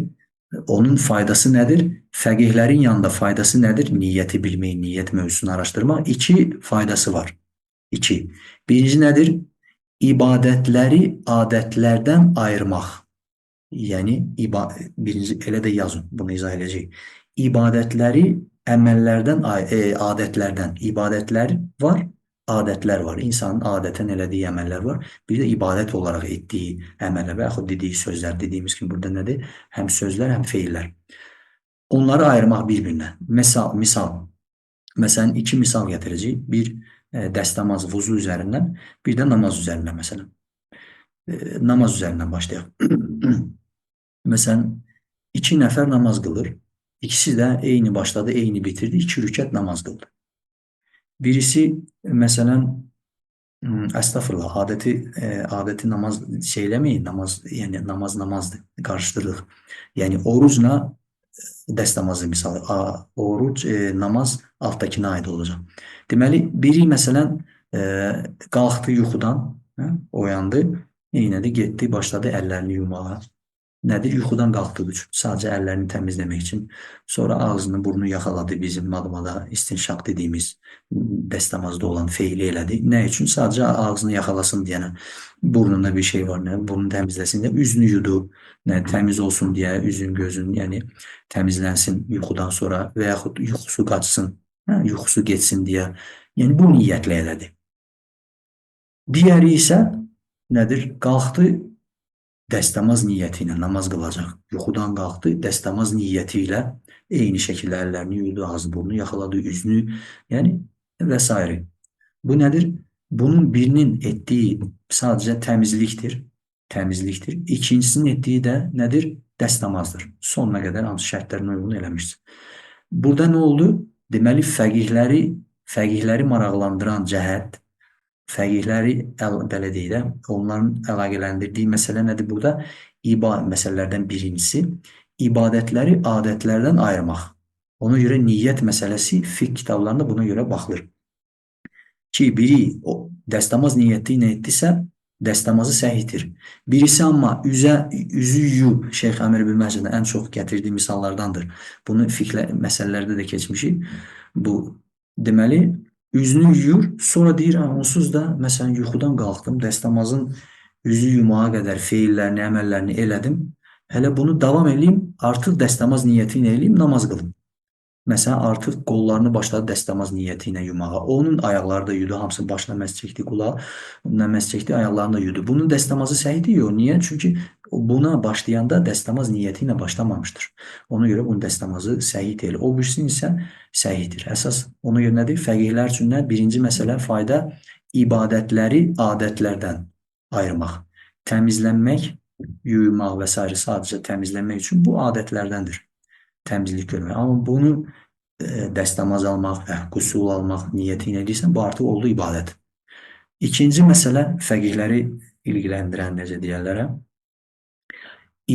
S1: Onun faydası nədir? Fəqihlərin yanında faydası nədir? Niyyəti bilmək, niyyət mövzusunu araşdırmaq. 2 faydası var. 2. Birinci nədir? İbadətləri adətlərdən ayırmaq. Yəni, birinci elə də yazın, bunu izah edəcək. İbadətləri əməllərdən, adətlərdən. İbadətlər var, adətlər var. İnsanın adətən elədiyi əməllər var. Bir də ibadət olaraq etdiyi əməllər və yaxud dediyi sözlər. Dediyimiz kimi burada nədir? Həm sözlər, həm feillər. Onları ayırmaq bir-birinə. Misal. Məsələn, 2 misal gətirəcək. Bir, dəstəmaz, vuzu üzərindən, bir də namaz üzərindən məsələn. Namaz üzərindən başlayaq. Məsələn, 2 nəfər namaz qılır. İkisi də eyni başladı, eyni bitirdi. 2 rükət namaz qıldı. Birisi, məsələn, əstəğfurullah, adəti namaz şeyləməyin, yəni namazdır, qarışdırırıq. Yəni, orucla dəstəmazı misalı, oruc, namaz altdakına aid olacaq. Deməli, biri məsələn, qalxdı yuxudan, oyandı, neynədi, getdi, başladı əllərini yumağa. Nədir? Yuxudan qalxdığı üçün, sadəcə əllərini təmizləmək üçün. Sonra ağzını, burnu yaxaladı, bizim madmada istinşaq dediyimiz dəstəmazda olan feili elədi. Nə üçün? Sadəcə ağzını yaxalasın deyənə, burnunda bir şey var, burnu təmizləsin deyə, üzünü yudu, təmiz olsun deyə, üzün, gözün, yəni təmizlənsin yuxudan sonra və yaxud yuxusu qaçsın, yuxusu geçsin deyə. Yəni, bu niyyətlə elədi. Digəri isə nədir? Qalxdı, dəstəmaz niyyəti ilə namaz qılacaq. Yuxudan qalxdı, dəstəmaz niyyəti ilə eyni şəkildə əllərini yudu, ağzı, burnu yaxaladı, üzünü, yəni və s. Bu nədir? Bunun birinin etdiyi sadəcə təmizlikdir. İkincisinin etdiyi də nədir? Dəstəmazdır. Sonuna qədər hansı şərtlərin uyğunu eləmişdir. Burada nə oldu? Deməli, fəqihləri maraqlandıran cəhət, fəqihləri belə deyək də, onların əlaqələndirdiyi məsələ nədir burada? Məsələlərdən birincisi, ibadətləri adətlərdən ayırmaq. Ona görə niyyət məsələsi fiqh kitablarında buna görə baxılır. Ki, biri o dəstəmaz niyyəti ilə etdisə, dəstəmazı səhihdir. Birisi amma üzü yuyub, Şeyx Əmir ibn Məhcənin ən çox gətirdiyi misallardandır. Bunu fiqh məsələlərdə də keçmişik. Bu, deməli, üzünü yuyur, sonra deyir, onsuz da, məsələn, yuxudan qalxdım, dəstəmazın üzü yumağa qədər feillərini, əməllərini elədim. Hələ bunu davam edeyim, artıq dəstəmaz niyyəti ilə eləyim, namaz qılım. Məsələn, artıq qollarını başladı dəstəmaz niyyəti ilə yumağa. Onun ayaqları da yudu, hamısı başına məs çəkdi, qulağa məs çəkdi, ayaqlarını da yudu. Bunun dəstəmazı səhihdir? Yox. Niyə? Çünki buna başlayanda dəstəmaz niyyəti ilə başlamamışdır. Ona görə bunun dəstəmazı səhih deyil. O birisinin isə səhihdir. Əsas ona görə nədir? Fəqihlər üçün nə? Birinci məsələ fayda ibadətləri adətlərdən ayırmaq. Təmizlənmək, yuymaq və s. sadəcə təmizlənmək üçün bu adətlərdəndir. Təmizlik görmək. Amma bunu dəstəmaz almaq və qusul almaq niyyəti ilə edirsən, bu artıq oldu ibadət. İkinci məsələ fəqihləri ilgiləndirən, necə deyərlərə,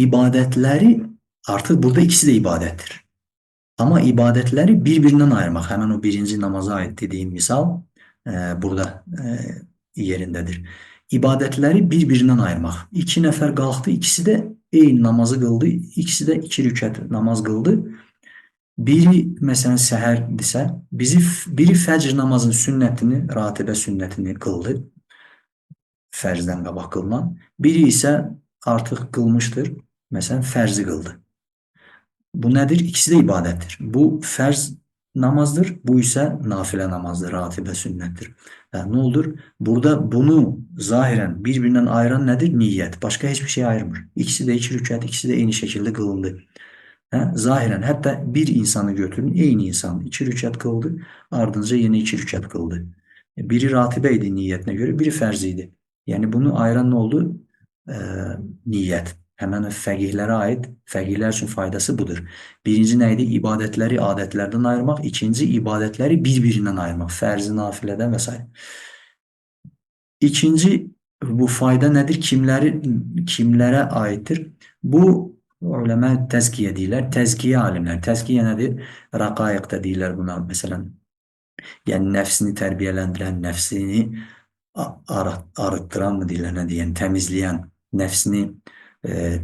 S1: ibadətləri artıq burada ikisi də ibadətdir. Amma ibadətləri bir-birindən ayırmaq, həmən o birinci namaza aid dediyim misal burada yerindədir. İbadətləri bir-birindən ayırmaq. İki nəfər qalxdı, ikisi də eyni namazı qıldı, ikisi də 2 rükət namaz qıldı. Biri, məsələn, səhərdirsə, biri fəcr namazının sünnətini, ratibə sünnətini qıldı, fərzdən qabaq qılınan. Biri isə artıq qılmışdır, məsələn, fərzi qıldı. Bu nədir? İkisi də ibadətdir. Bu fərz namazdır, bu isə nafilə namazdır, ratibə sünnətdir. Nə olur? Burada bunu zahirən bir-birindən ayıran nədir? Niyyət. Başqa heç bir şey ayırmır. İkisi də 2 rükət, ikisi də eyni şəkildə qılındı. Zahirən, hətta bir insanı götürün, eyni insan 2 rükət qıldı, ardınca yenə 2 rükət qıldı. Biri ratibə idi niyyətinə görə, biri fərz idi. Yəni, bunu ayıran nə oldu? Niyyət. Həmən fəqihlərə aid, fəqihlər üçün faydası budur. Birinci nə idi? İbadətləri adətlərdən ayırmaq. İkinci, ibadətləri bir-birindən ayırmaq. Fərzi, nafilədən və s. İkinci, bu fayda nədir? Kimlərə aiddir? Bu, uləmə təzkiyə deyirlər. Təzkiyə alimlər. Təzkiyə nədir? Raqaiqdə deyirlər buna, məsələn. Yəni, nəfsini tərbiyələndirən, nəfsini arıtdıran mı deyirlər, nə deyən, təmizləyən, nəfsini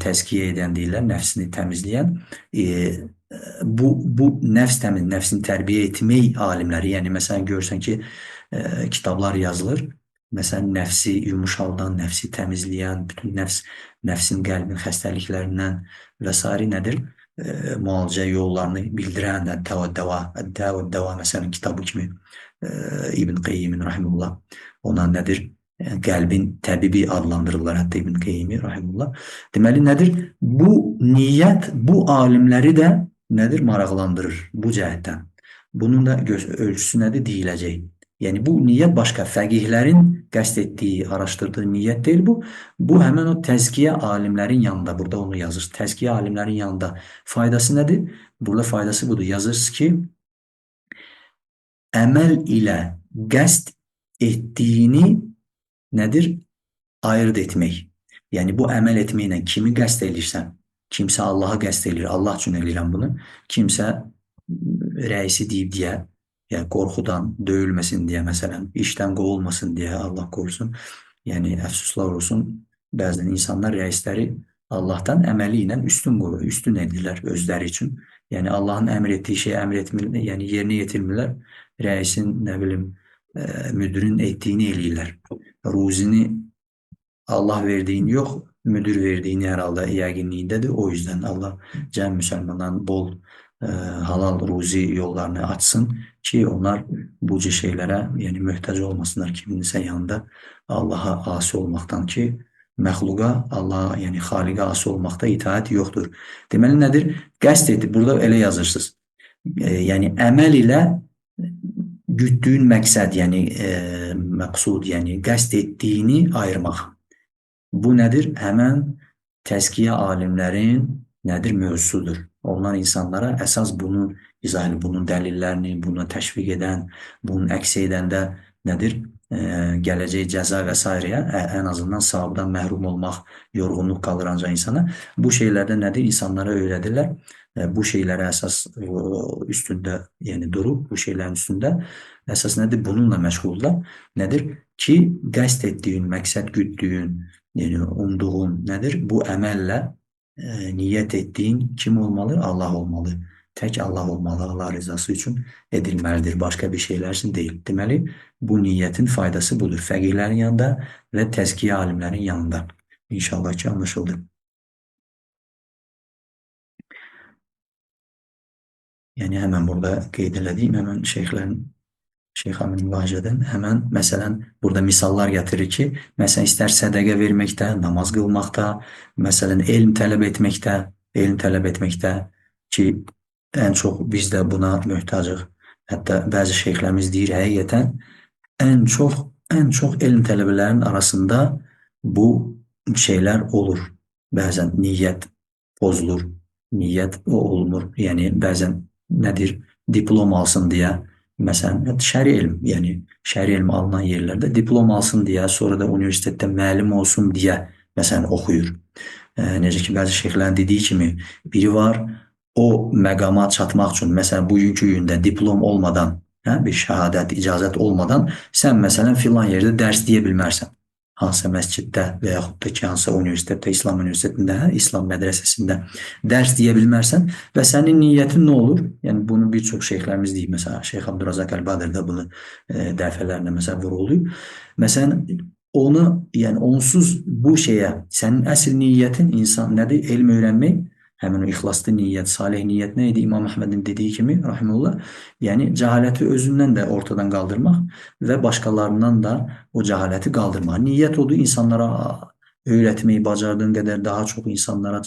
S1: təzkiyə edən deyirlər, nəfsini təmizləyən. Bu nəfsini tərbiyə etmək alimləri, yəni məsələn görürsən ki, kitablar yazılır, məsələn nəfsi yumuşaldan, nəfsi təmizləyən, bütün nəfsin qəlbin xəstəliklərindən və s. nədir? Müalicə yollarını bildirən, Əd-Dəva məsələn kitabı kimi İbn Qeyyimin rahimullah, ona nədir? Qəlbin təbibi adlandırırlar, hətta İbn Qeyyimi rahimullah. Deməli, nədir? Bu niyyət, bu alimləri də nədir? Maraqlandırır bu cəhətdən. Bunun da ölçüsü nədir? Deyiləcək. Yəni, bu niyyət başqa, fəqihlərin qəsd etdiyi, araşdırdığı niyyət deyil bu. Bu, həmən o təzkiyə alimlərin yanında, burada onu yazır. Təzkiyə alimlərin yanında faydası nədir? Burada faydası budur. Yazırsınız ki, əməl ilə qəsd etdiyini nədir? Ayırt etmək. Yəni, bu əməl etməklə kimi qəsd edirsən? Kimsə Allaha qəsd edir, Allah üçün eləyirəm bunu. Kimsə rəisi deyib deyə, yəni qorxudan döyülməsin deyə, məsələn, işdən qovulmasın deyə, Allah qorusun. Yəni, əfsuslar olsun, bəzən insanlar rəisləri Allahdan əməli ilə üstün edirlər özləri üçün. Yəni, Allahın əmr etdiyi şeyi yəni yerinə yetirmirlər. Rəisin, nə bilim, müdürün etdiyini eləyirlər. Ruzini Allah verdiyini yox, müdür verdiyini hər halda yəqinliyindədir. O yüzden Allah cəm müsəlmanların bol halal ruzi yollarını açsın ki, onlar bu cür şeylərə yəni möhtac olmasınlar kiminsə yanında Allaha asi olmaqdan ki, məxluqa, Allah, yəni xaliqə asi olmaqda itaət yoxdur. Deməli, nədir? Qəsd edib, burada elə yazırsınız. Yəni, əməl ilə gütdüyün məqsəd, yəni məqsud, yəni qəsd etdiyini ayırmaq. Bu nədir? Həmən təzkiyə alimlərin nədir? Mövzusudur. Onlar insanlara əsas bunu izah edir. Bunun dəlillərini, bunu təşviq edən, bunun əks edən də nədir? Gələcək cəza və s.yə ən azından savabdan məhrum olmaq, yorğunluq qalır ancaq insana. Bu şeylərdə nədir? İnsanlara öyrədirlər. Bu şeylərə əsas üstündə, yəni durub, bu şeylərin üstündə əsas nədir? Bununla məşğuldurlar. Nədir? Ki, qəsd etdiyin, məqsəd güddüyün, yəni umduğun nədir? Bu əməllə niyyət etdiyin kim olmalı? Allah olmalı. Tək Allah olmalı. Allah rızası üçün edilməlidir. Başqa bir şeylər üçün deyil. Deməli, bu niyyətin faydası budur. Fəqihlərin yanında və təzkiyə alimlərin yanında. İnşallah ki, anlaşıldı. Yəni, həmən burada qeyd elədiyim, həmən Şeyx Əmin Vahicədən həmən məsələn burada misallar gətirir ki, məsələn istər sədəqə verməkdə, namaz qılmaqda, məsələn elm tələb etməkdə ki, ən çox biz də buna möhtacıq. Hətta bəzi şeyxlərimiz deyir, həqiqətən ən çox elm tələbələrinin arasında bu şeylər olur. Bəzən niyyət pozulur, niyyət olmur. Yəni bəzən nədir? Diplom alsın deyə məsələn, şəri elm, yəni şəri elm alınan yerlərdə diplom alsın deyə, sonra da universitetdə müəllim olsun deyə, məsələn, oxuyur. Necə ki, bəzi şeyxlərin dediyi kimi, biri var, o məqama çatmaq üçün, məsələn, bugünkü gündə diplom olmadan, bir şəhadət, icazət olmadan, sən məsələn filan yerdə dərs deyə bilmərsən. Hansısa məsciddə və yaxud da ki, hansısa universitetdə, İslam universitetində, İslam mədrəsəsində dərs deyə bilmərsən və sənin niyyətin nə olur? Yəni, bunu bir çox şeyxlərimiz deyib. Məsələn, Şeyx Abdurrazaq Əl-Badir də bunu dəfələrlə məsələn vurğulayıb. Məsələn, onu, yəni onsuz bu şeyə, sənin əsl niyyətin insan nədir? Elm öyrənmək, həmin o ixlaslı niyyət, salih niyyət nə idi? İmam Əhmədin dediyi kimi, rahimullah, yəni cəhaləti özündən də ortadan qaldırmaq və başqalarından da o cəhaləti qaldırmaq. Niyyət odur, insanlara öyrətməyi bacardığın qədər daha çox insanlara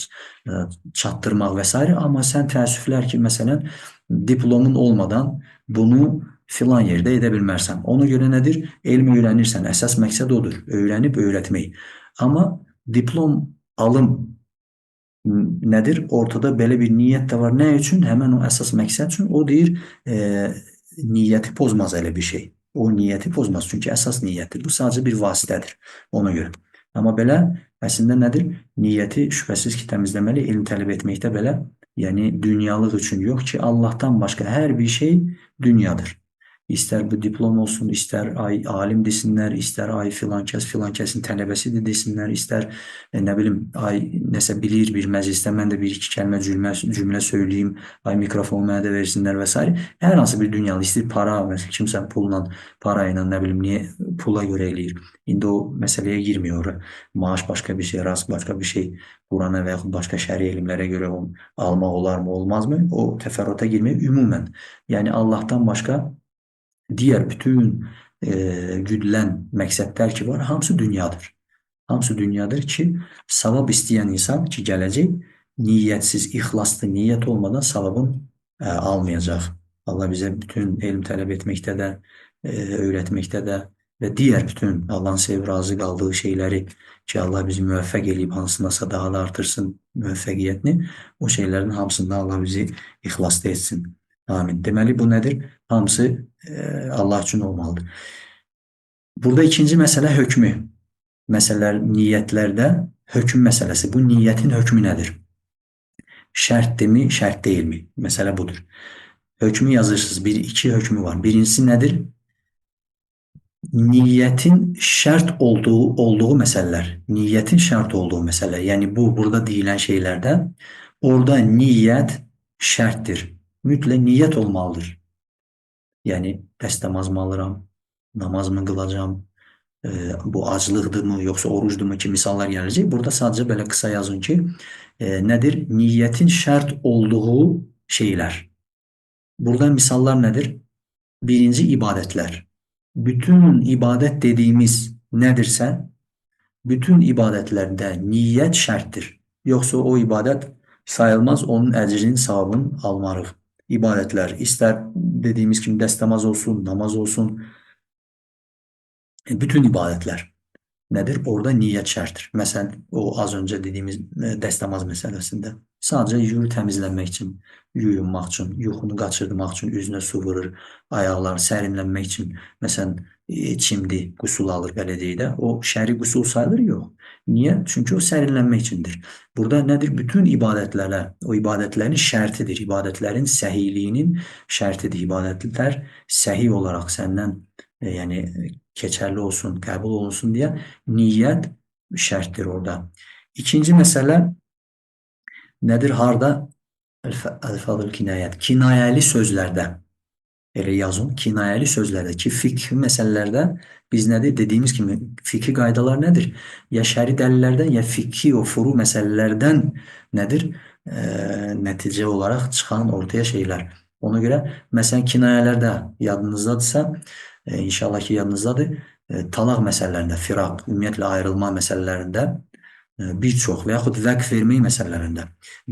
S1: çatdırmaq və s. Amma sən təəssüflər ki, məsələn, diplomun olmadan bunu filan yerdə edə bilmərsən. Ona görə nədir? Elm öyrənirsən, əsas məqsəd odur, öyrənib öyrətmək. Amma diplom alım nədir? Ortada belə bir niyyət də var. Nə üçün? Həmən o əsas məqsəd üçün. O deyir, niyyəti pozmaz elə bir şey. O niyyəti pozmaz. Çünki əsas niyyətdir. Bu sadəcə bir vasitədir ona görə. Amma belə, əslində nədir? Niyyəti şübhəsiz ki, təmizləməli, elm tələb etməkdə belə, yəni dünyalıq üçün yox ki, Allahdan başqa hər bir şey dünyadır. İstər bu diplom olsun, istər alim desinlər, istər filan kəsin tələbəsidir desinlər, istər nə bilim, nəsə bilir bir məclisdə, mən də bir-iki kəlmə cümlə söyləyim, mikrofonu mənə də versinlər və s. Hər hansı bir dünyalı, istəyir para, kimsə pulla, para ilə, nə bilim, niyə pula görə eləyir. İndi o məsələyə girmiyor. Maaş başqa bir şey, rast başqa bir şey, Qurana və yaxud başqa şəri elmlərə görə almaq olarmı, olmazmı? O təfərrüata girmək ümumən. Yəni Allahdan başqa digər bütün güdülən məqsədlər ki var, hamısı dünyadır. Hamısı dünyadır ki, savab istəyən insan ki, gələcək niyyətsiz, ixlaslı niyyət olmadan savabın almayacaq. Allah bizə bütün elm tələb etməkdə də, öyrətməkdə də və digər bütün Allahın sevib razı qaldığı şeyləri ki, Allah bizi müvəffəq eləyib, hansınasa daha da artırsın müvəffəqiyyətini, o şeylərin hamısında Allah bizi ixlaslı etsin. Amin. Deməli, bu nədir? Hamısı Allah üçün olmalıdır. Burada ikinci məsələ hökmü. Məsələlər, niyyətlərdə hökm məsələsi. Bu niyyətin hökmü nədir? Şərtdirmi, şərt deyilmi? Məsələ budur. Hökmü yazırsınız. İki hökmü var. Birincisi nədir? Niyyətin şərt olduğu məsələlər. Niyyətin şərt olduğu məsələlər. Yəni, burada deyilən şeylərdə orada niyyət şərtdir. Mütləq niyyət olmalıdır. Yəni, dəstəmaz mı alıram, namaz mı qılacam, bu aclıqdırmı, yoxsa orucdurmu ki, misallar gələcək. Burada sadəcə belə qısa yazın ki, nədir? Niyyətin şərt olduğu şeylər. Burada misallar nədir? Birinci, ibadətlər. Bütün ibadət dediyimiz nədirsə, bütün ibadətlərdə niyyət şərtdir. Yoxsa o ibadət sayılmaz, onun əcrini, savabını almarıq. İbadətlər, istər dediyimiz kimi dəstəmaz olsun, namaz olsun, bütün ibadətlər. nedir? Orada niyet şərtdir. Məsələn, o az öncə dediyimiz dəstəmaz məsələsində sadəcə yüyü təmizlənmək üçün, yuyunmaq üçün, yuxunu qaçırtmaq üçün üzünə su vurur, ayaqlar sərinlənmək üçün, məsələn, çimdi, qusul alır, belə deyək də, o şəri qusul sayılır? Yox. Niyə? Çünki o sərinlənmək üçündür. Burada nədir? Bütün ibadətlərə, o ibadətlərin şərtidir, ibadətlərin səhiyliyinin şərtidir. İbadətlər səhi olaraq səndən yəni keçərli olsun, qəbul olunsun deyə niyyət şərtdir orada. İkinci məsələ nədir? Harda? Əl-fadıl kinayət. Kinayəli sözlərdə. Elə yazın, kinayəli sözlərdə ki, fiqh məsələlərdə biz nədir? Dediyimiz kimi fiqhi qaydalar nədir? Ya şəri dəlillərdən, ya fiqhi o furu məsələlərdən nədir? Nəticə olaraq çıxan ortaya şeylər. Ona görə, məsələn, kinayələrdə yadınızdadırsa, inşallah ki, yadınızdadır, talaq məsələlərində, firaq, ümumiyyətlə ayrılma məsələlərində bir çox və yaxud vəqf vermək məsələlərində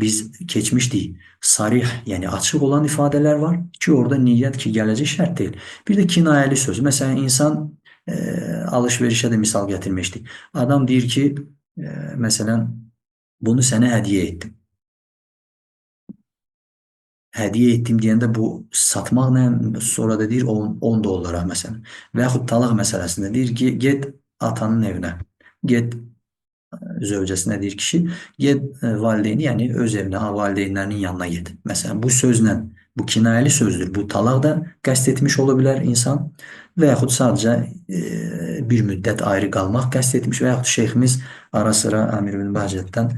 S1: biz keçmişdik. Sarih, yəni açıq olan ifadələr var ki, orada niyyət ki, gələcək şərt deyil. Bir də kinayəli söz. Məsələn, insan alış-verişə də misal gətirmişdik. Adam deyir ki, məsələn, bunu sənə hədiyyə etdim. Hədiyyə etdim deyəndə bu satmaqla, sonra da deyir 10 dollara məsələn. Və yaxud talaq məsələsində deyir ki, get atanın evinə, get zövcəsinə deyir kişi, get valideyni, yəni öz evinə, valideynlərinin yanına get. Məsələn, bu sözlə, bu kinayəli sözdür. Bu talaq da qəsd etmiş ola bilər insan və yaxud sadəcə bir müddət ayrı qalmaq qəsd etmiş və yaxud şeyximiz ara sıra Əmir ibn Bəhcətdən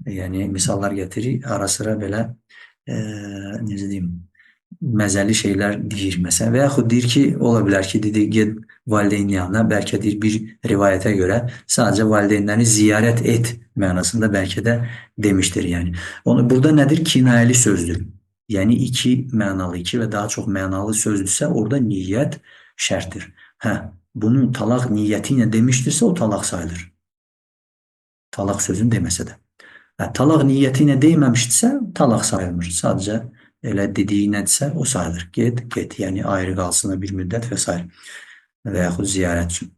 S1: yəni misallar gətirir, ara sıra belə necə deyim, məzəli şeylər deyir məsələn və yaxud deyir ki, ola bilər ki, dedi, get valideynin yanına, bəlkə deyir bir rivayətə görə sadəcə valideynləri ziyarət et mənasında bəlkə də demişdir yəni. Onu burada nədir? Kinayəli sözdür. Yəni iki mənalı, iki və daha çox mənalı sözdürsə orada niyyət şərtdir. Hə, bunu talaq niyyəti ilə demişdirsə o talaq sayılır. Talaq sözünü deməsə də. Talaq niyyəti ilə deyməmişdirsə, talaq sayılmır. Sadəcə elə dediyi nədirsə, o sayılır. Get, yəni ayrı qalsın bir müddət və s. Və yaxud ziyarət üçün.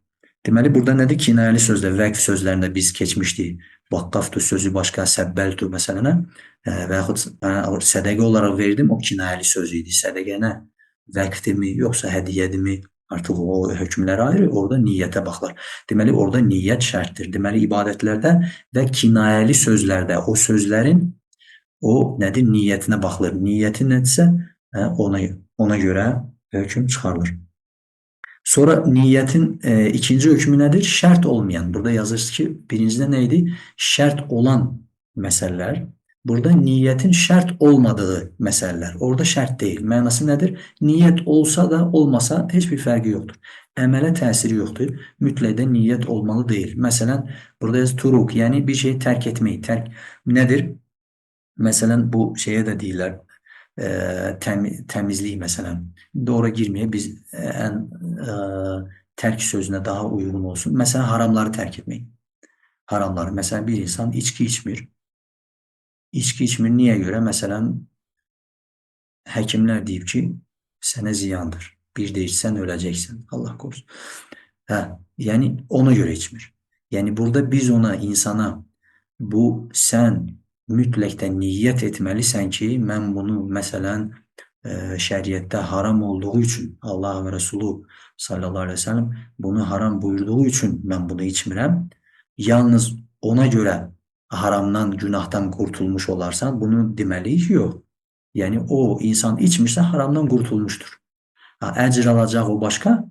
S1: Deməli, burada nədir? Kinayəli sözlər, vəqf sözlərində biz keçmişdik. Vaqqaftu sözü başqa, səbbəltu məsələnə və yaxud sədəqə olaraq verdim, o kinayəli söz idi. Sədəqə nə? Vəqfdirmi, yoxsa hədiyyədirmi? Artıq o hökmləri ayrı, orada niyyətə baxılır. Deməli, orada niyyət şərtdir. Deməli, ibadətlərdə və kinayəli sözlərdə o sözlərin o nədir? Niyyətinə baxılır. Niyyəti nədirsə, ona görə hökm çıxarılır. Sonra niyyətin ikinci hökmü nədir? Şərt olmayan. Burada yazırsınız ki, birincidə nə idi? Şərt olan məsələlər. Burada niyyətin şərt olmadığı məsələlər. Orada şərt deyil. Mənası nədir? Niyyət olsa da, olmasa heç bir fərqi yoxdur. Əmələ təsiri yoxdur. Mütləqdə niyyət olmalı deyil. Məsələn, burada yazır turuk, yəni bir şeyi tərk etmək. Tərk nədir? Məsələn, bu şeyə də deyirlər, təmizlik məsələn. Doğru girməyə biz tərk sözünə daha uyğun olsun. Məsələn, haramları tərk etmək. Haramları. Məsələn, bir insan içki içmir. İçki içmir. Niyə görə? Məsələn, həkimlər deyib ki, sənə ziyandır. Bir də içsən, öləcəksən. Allah qorusun. Yəni, ona görə içmir. Yəni, burada biz ona, insana bu sən mütləqdə niyyət etməlisən ki, mən bunu, məsələn, şəriətdə haram olduğu üçün, Allah və Rəsulu sallallahu aleyhi ve sellem bunu haram buyurduğu üçün mən bunu içmirəm. Yalnız ona görə haramdan, günahdan qurtulmuş olarsan, bunu deməliyik, yox. Yəni, o insan içmirsə, haramdan qurtulmuşdur. Əcr alacaq o başqa,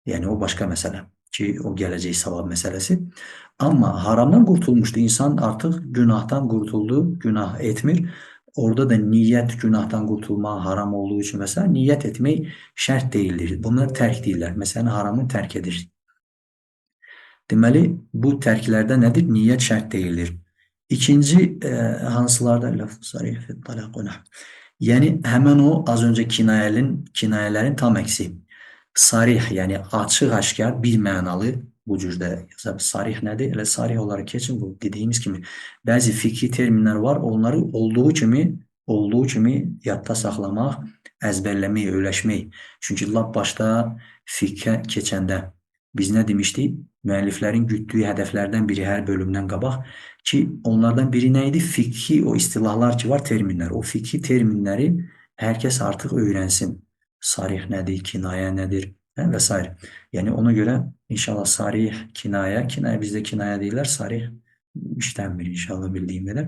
S1: yəni o başqa məsələ ki, o gələcək savab məsələsi. Amma haramdan qurtulmuşdur, insan artıq günahdan qurtuldu, günah etmir. Orada da niyyət günahdan qurtulmaq haram olduğu üçün məsələn, niyyət etmək şərt deyildir. Bunlar tərk deyirlər. Məsələn, haramı tərk edir. Deməli, bu tərklərdə nədir? Niyyət şərt deyildir. İkinci hansılarda? Yəni, həmən o az öncə kinayələrin tam əksi. Sarih, yəni açıq-aşkar, bir mənalı bu cürdə yazab. Sarih nədir? Elə sarih olaraq keçin, bu dediyimiz kimi bəzi fiqhi terminlər var, onları olduğu kimi yadda saxlamaq, əzbərləmək, öyrəşmək. Çünki lap başda fiqhə keçəndə Biz nə demişdik? Müəlliflərin gütdüyü hədəflərdən biri hər bölümdən qabaq ki, onlardan biri nə idi? Fiqhi o istilahlar ki var, terminlər. O fiqhi terminləri hər kəs artıq öyrənsin. Sarih nədir, kinayə nədir və s. Yəni ona görə inşallah sarih, kinayə bizdə kinayə deyirlər, sarih işlənmir inşallah bildiyim qədər.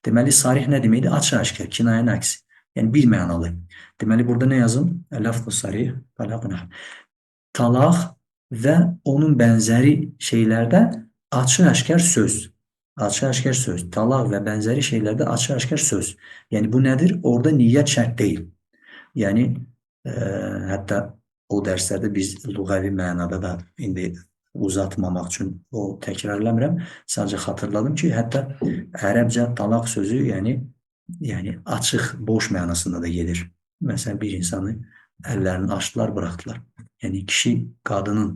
S1: Deməli, sarih nə deməkdir? Açıq-aşkar, kinayənin əksi. Yəni bir mənalı. Deməli, burada nə yazın? Ləfz-ı sarih, talaq və onun bənzəri şeylərdə açıq-aşkar söz. Açıq-aşkar söz. Talaq və bənzəri şeylərdə açıq-aşkar söz. Yəni bu nədir? Orada niyyət şərt deyil. Yəni hətta o dərslərdə biz lüğəvi mənada da indi uzatmamaq üçün o təkrarlamışam. Sadəcə xatırladım ki, hətta ərəbcə talaq sözü yəni açıq, boş mənasında da gedir. Məsələn, bir insanı əllərini açdılar, buraxdılar. Yəni kişi qadının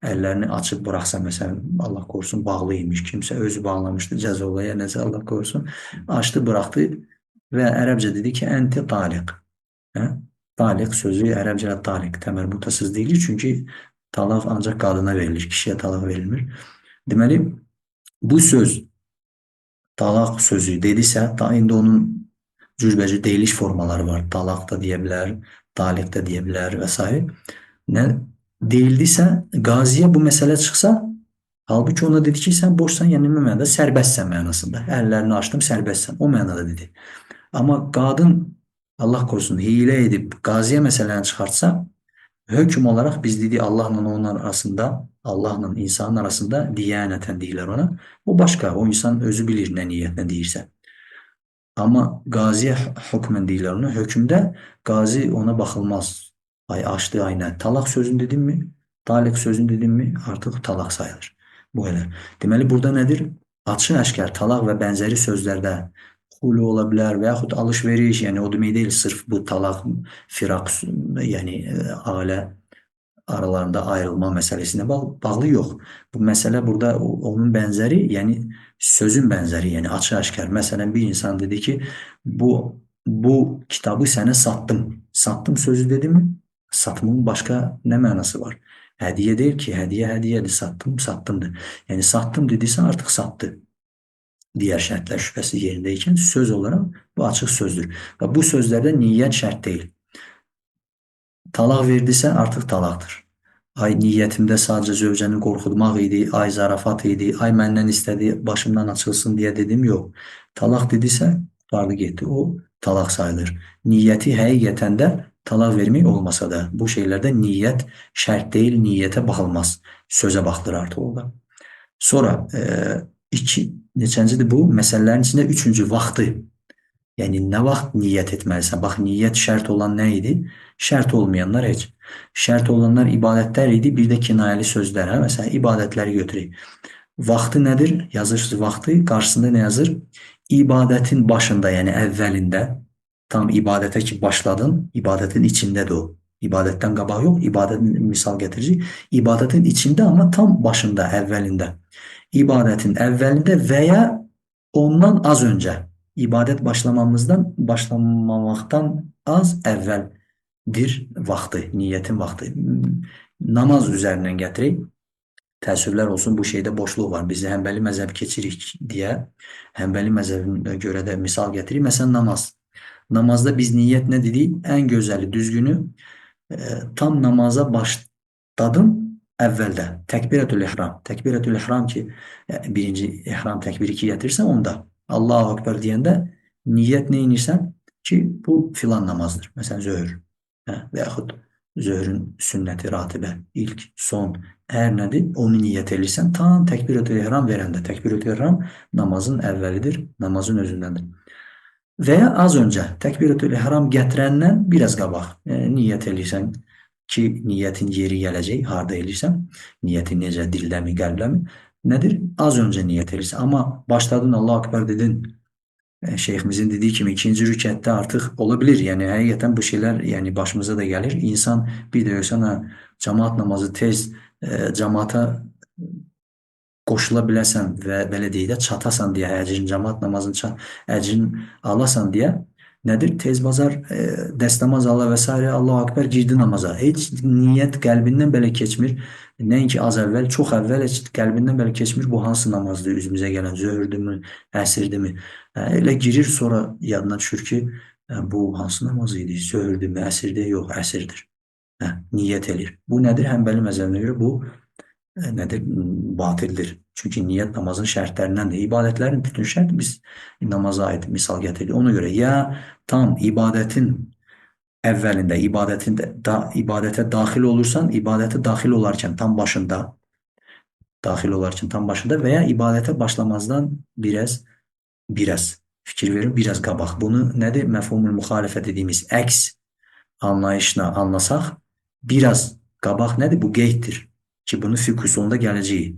S1: əllərini açıb buraxsa, məsələn, Allah qorusun, bağlı imiş, kimsə özü bağlamışdı, cəzolaya necə Allah qorusun, açdı, buraxdı və ərəbcə dedi ki, ənti taliq. Taliq sözü ərəbcədə taliq, təmərbutasız deyilir, çünki talaq ancaq qadına verilir, kişiyə talaq verilmir. Deməli, bu söz talaq sözü dedisə, indi onun cürbəcür deyiliş formaları var. Talaq da deyə bilər, taliq da deyə bilər və s. Nə deyildisə, qaziyə bu məsələ çıxsa, halbuki ona dedi ki, sən boşsan, yəni mənada sərbəstsən mənasında. Əllərini açdım, sərbəstsən. O mənada dedi. Amma qadın, Allah qorusun, hiylə edib qaziyə məsələni çıxartsa, hökm olaraq biz dedik Allahla onun arasında, Allahla insanın arasında diyanətən deyirlər ona. O başqa, o insan özü bilir nə niyyətlə deyirsə. Amma qaziyə hökmən deyirlər ona. Hökmdə qazi ona baxılmaz. Ay açdı, ay nə? Talaq sözünü dedim mi? Taliq sözünü dedim mi? Artıq talaq sayılır. Bu elə. Deməli, burada nədir? Açıq-aşkar talaq və bənzəri sözlərdə xulu ola bilər və yaxud alış-veriş, yəni o demək deyil, sırf bu talaq, firaq, yəni ailə aralarında ayrılma məsələsinə bağlı yox. Bu məsələ burada onun bənzəri, yəni sözün bənzəri, yəni açıq-aşkar. Məsələn, bir insan dedi ki, bu kitabı sənə satdım. Satdım sözü dedim mi? Satımın başqa nə mənası var? Hədiyə deyil ki, hədiyədir, satdımdır. Yəni satdım dedisə artıq satdı. Digər şərtlər şübhəsi yerindəykən söz olaraq bu açıq sözdür. Və bu sözlərdə niyyət şərt deyil. Talaq verdisə artıq talaqdır. Ay niyyətimdə sadəcə zövcəni qorxutmaq idi, ay zarafat idi, ay məndən istədi, başımdan açılsın deyə dedim, yox. Talaq dedisə, tutardı getdi, o talaq sayılır. Niyyəti həqiqətən də talaq vermək olmasa da, bu şeylərdə niyyət şərt deyil, niyyətə baxılmaz. Sözə baxılır artıq orada. Sonra, neçəncidir bu? Məsələlərin içində üçüncü vaxtı. Yəni, nə vaxt niyyət etməlisən? Bax, niyyət şərt olan nə idi? Şərt olmayanlar heç. Şərt olanlar ibadətlər idi, bir də kinayəli sözlər. Məsələn, ibadətləri götürək. Vaxtı nədir? Yazırsınız vaxtı, qarşısında nə yazır? İbadətin başında, yəni əvvəlində, tam ibadətə ki başladın, ibadətin içindədir o. İbadətdən qabaq yox, ibadətin misal gətirəcək. İbadətin içində, amma tam başında, əvvəlində. İbadətin əvvəlində və ya ondan az öncə. İbadət başlamamaqdan az əvvəldir vaxtı, niyyətin vaxtı. Namaz üzərindən gətirək. Təəssüflər olsun, bu şeydə boşluq var. Biz Həmbəli məzəbi keçirik deyə, Həmbəli məzəbinə görə də misal gətirik. Məsələn, namaz. Namazda biz niyyət nə dedik? Ən gözəli, düzgünü tam namaza başladım əvvəldə. Təkbirətül ihram. Təkbirətül ihram ki, birinci ihram təkbiri ki gətirirsən, onda Allahu Ekber deyəndə niyyət nə edirsən ki, bu filan namazdır. Məsələn, zöhr və yaxud zöhrün sünnəti, ratibə, ilk, son, hər nədir, onu niyyət edirsən, tam təkbirətül ihram verəndə. Təkbirətül ihram namazın əvvəlidir, namazın özündəndir. Və ya az öncə təkbirətül ihram gətirəndən biraz qabaq niyyət edirsən ki, niyyətin yeri gələcək, harda edirsən, niyyətin necə, dildəmi, qəlbləmi, nədir? Az öncə niyyət edirsən. Amma başladın, Allah-u Akbar dedin, şeyximizin dediyi kimi ikinci rükətdə artıq ola bilir. Yəni, həqiqətən bu şeylər başımıza da gəlir. İnsan bir də görsən, cəmaat namazı tez, cəmaata qoşula biləsən və belə deyək də çatasan deyə, cəmaat namazını əcrin alasan deyə Nedir? Tez bazar dəstəmaz Allah vesaire Allahu Ekber girdi namaza. Hiç niyet kalbinden belə keçmir. Nəinki az əvvəl, çox əvvəl heç qəlbindən belə keçmir. Bu hansı namazdır üzümüzə gələn? Zöhrdürmü, əsrdirmi? Elə girir sonra yadına düşür ki, bu hansı namaz idi? Zöhrdürmü, əsrdir? Yox, əsrdir. Niyyət edir. Bu nədir? Həmbəli məzəbinə görə bu nədir? Batildir. Çünki niyyət namazın şərtlərindəndir. İbadətlərin bütün şərt biz namaza aid misal gətiririk. Ona görə ya tam ibadətin əvvəlində, ibadətə daxil olursan, ibadətə daxil olarkən tam başında, və ya ibadətə başlamazdan biraz fikir verin, biraz qabaq. Bunu nədir? Məfhumul müxalifə dediyimiz əks anlayışla anlasaq, biraz qabaq nədir? Bu qeyddir ki, bunu fiqh usulunda gələcəyik.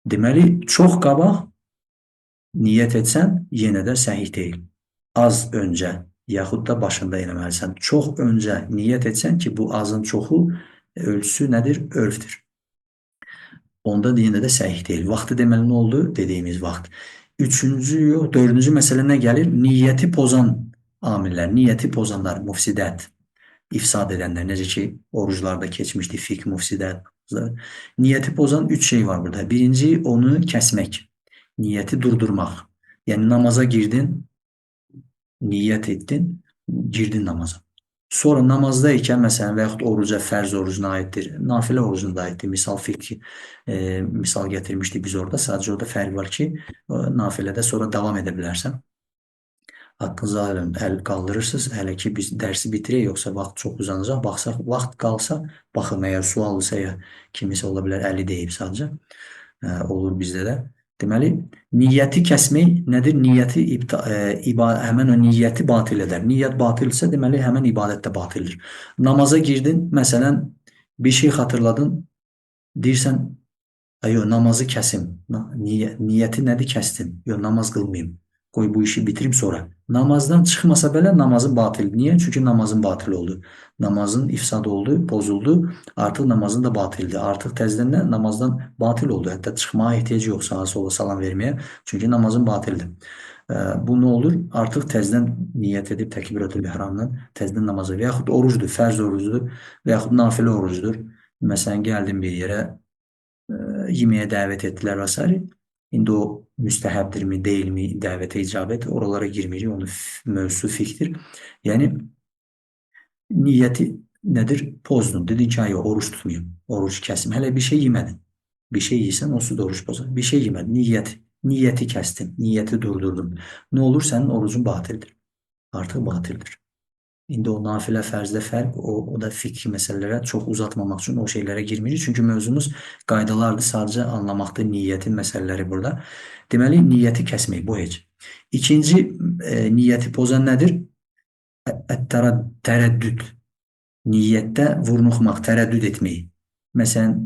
S1: Deməli, çox qabaq niyyət etsən, yenə də səhih deyil. Az öncə, yaxud da başında eləməlisən. Çox öncə niyyət etsən ki, bu azın çoxu ölçüsü nədir? Örfdür. Onda yenə də səhih deyil. Vaxtı deməli nə oldu? Dediyimiz vaxt. Dördüncü məsələ nə gəlir? Niyyəti pozan amillər, niyyəti pozanlar, mufsidət, ifsad edənlər. Necə ki, oruclarda keçmişdi, fiqh, mufsidət. Niyyəti pozan üç şey var burada. Birinci, onu kəsmək, niyyəti durdurmaq. Yəni, namaza girdin, niyyət etdin, girdin namaza. Sonra namazdayken məsələn və yaxud oruca, fərz orucuna aiddir, nafilə orucuna da aiddir. Misal gətirmişdik biz orada. Sadəcə orada fərq var ki, nafilədə sonra davam edə bilərsən. Haqqınızı əl qaldırırsınız. Hələ ki biz dərsi bitirək, yoxsa vaxt çox uzanacaq. Baxsaq, vaxt qalsa, baxın, əgər suallısa ya kimisə ola bilər, əli deyib sadəcə. Olur bizdə də. Deməli, niyyəti kəsmək nədir? Niyyəti həmən o niyyəti batil edər. Niyyət batilsə, deməli, həmən ibadət də batildir. Namaza girdin, məsələn, bir şey xatırladın, deyirsən, namazı kəsim. Niyyəti nədir? Kəsdim. Namaz qılmayayım. Qoy bu işi bitirim sonra. Namazdan çıxmasa belə namazın batildir. Niyə? Çünki namazın batil oldu. Namazın ifsad oldu, pozuldu. Artıq namazın da batildir. Artıq təzdən də namazdan batil oldu. Hətta çıxmağa ehtiyacı yox sağa sola salam verməyə. Çünki namazın batildir. Bu nə olur? Artıq təzdən niyyət edib təkbiratul ihramdan təzdən namaza və yaxud orucdur, fərz orucdur və yaxud nafilə orucdur. Məsələn, gəldim bir yerə, yeməyə dəvət etdilər və s. İndi o müstəhəbdirmi, deyilmi, dəvətə icabət, oralara girməyəcək, onun mövzusu fiqhdir. Yəni, niyyəti nədir? Pozdun. Dedin ki, oruç tutmayayım, oruç kəsim. Hələ bir şey yemədin. Bir şey yiysən, onsuz da oruç pozar. Bir şey yemədin, niyyəti kəstin, niyyəti durdurdun. Nə olur? Sənin orucun batildir. Artıq batildir. İndi o nafilə, fərzdə fərq, o da fikri məsələlərə çox uzatmamaq üçün o şeylərə girmirik. Çünki mövzumuz qaydalardır, sadəcə anlamaqdır niyyətin məsələləri burada. Deməli, niyyəti kəsmək, bu heç. İkinci, niyyəti pozan nədir? Tərəddüd. Niyyətdə vurnuxmaq, tərəddüd etmək. Məsələn,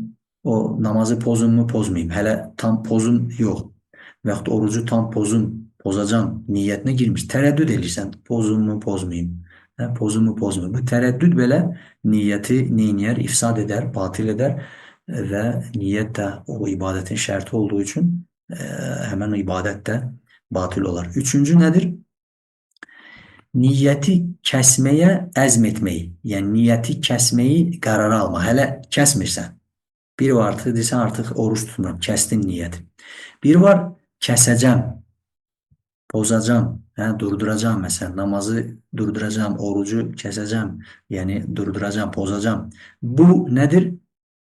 S1: o namazı pozum mu, pozmayayım. Hələ tam pozum yox. Və yaxud orucu tam pozacam, niyyətinə girmiş. Tərəddüd edirsən, pozum mu, pozmayayım. Pozum mu, pozmayayım. Bu tərəddüd belə niyyəti neyniyər? İfsad edər, batil edər və niyyət də o ibadətin şərti olduğu üçün həmən o ibadət də batil olar. Üçüncü nədir? Niyyəti kəsməyə əzm etməyi. Yəni, niyyəti kəsməyi qərara alma. Hələ kəsmirsən. Biri var, artıq deyirsən, artıq oruç tutmuram, kəsdin niyyəti. Biri var, kəsəcəm, pozacam, durduracam, məsələn, namazı durduracam, orucu kəsəcəm, yəni durduracam, pozacam. Bu nədir?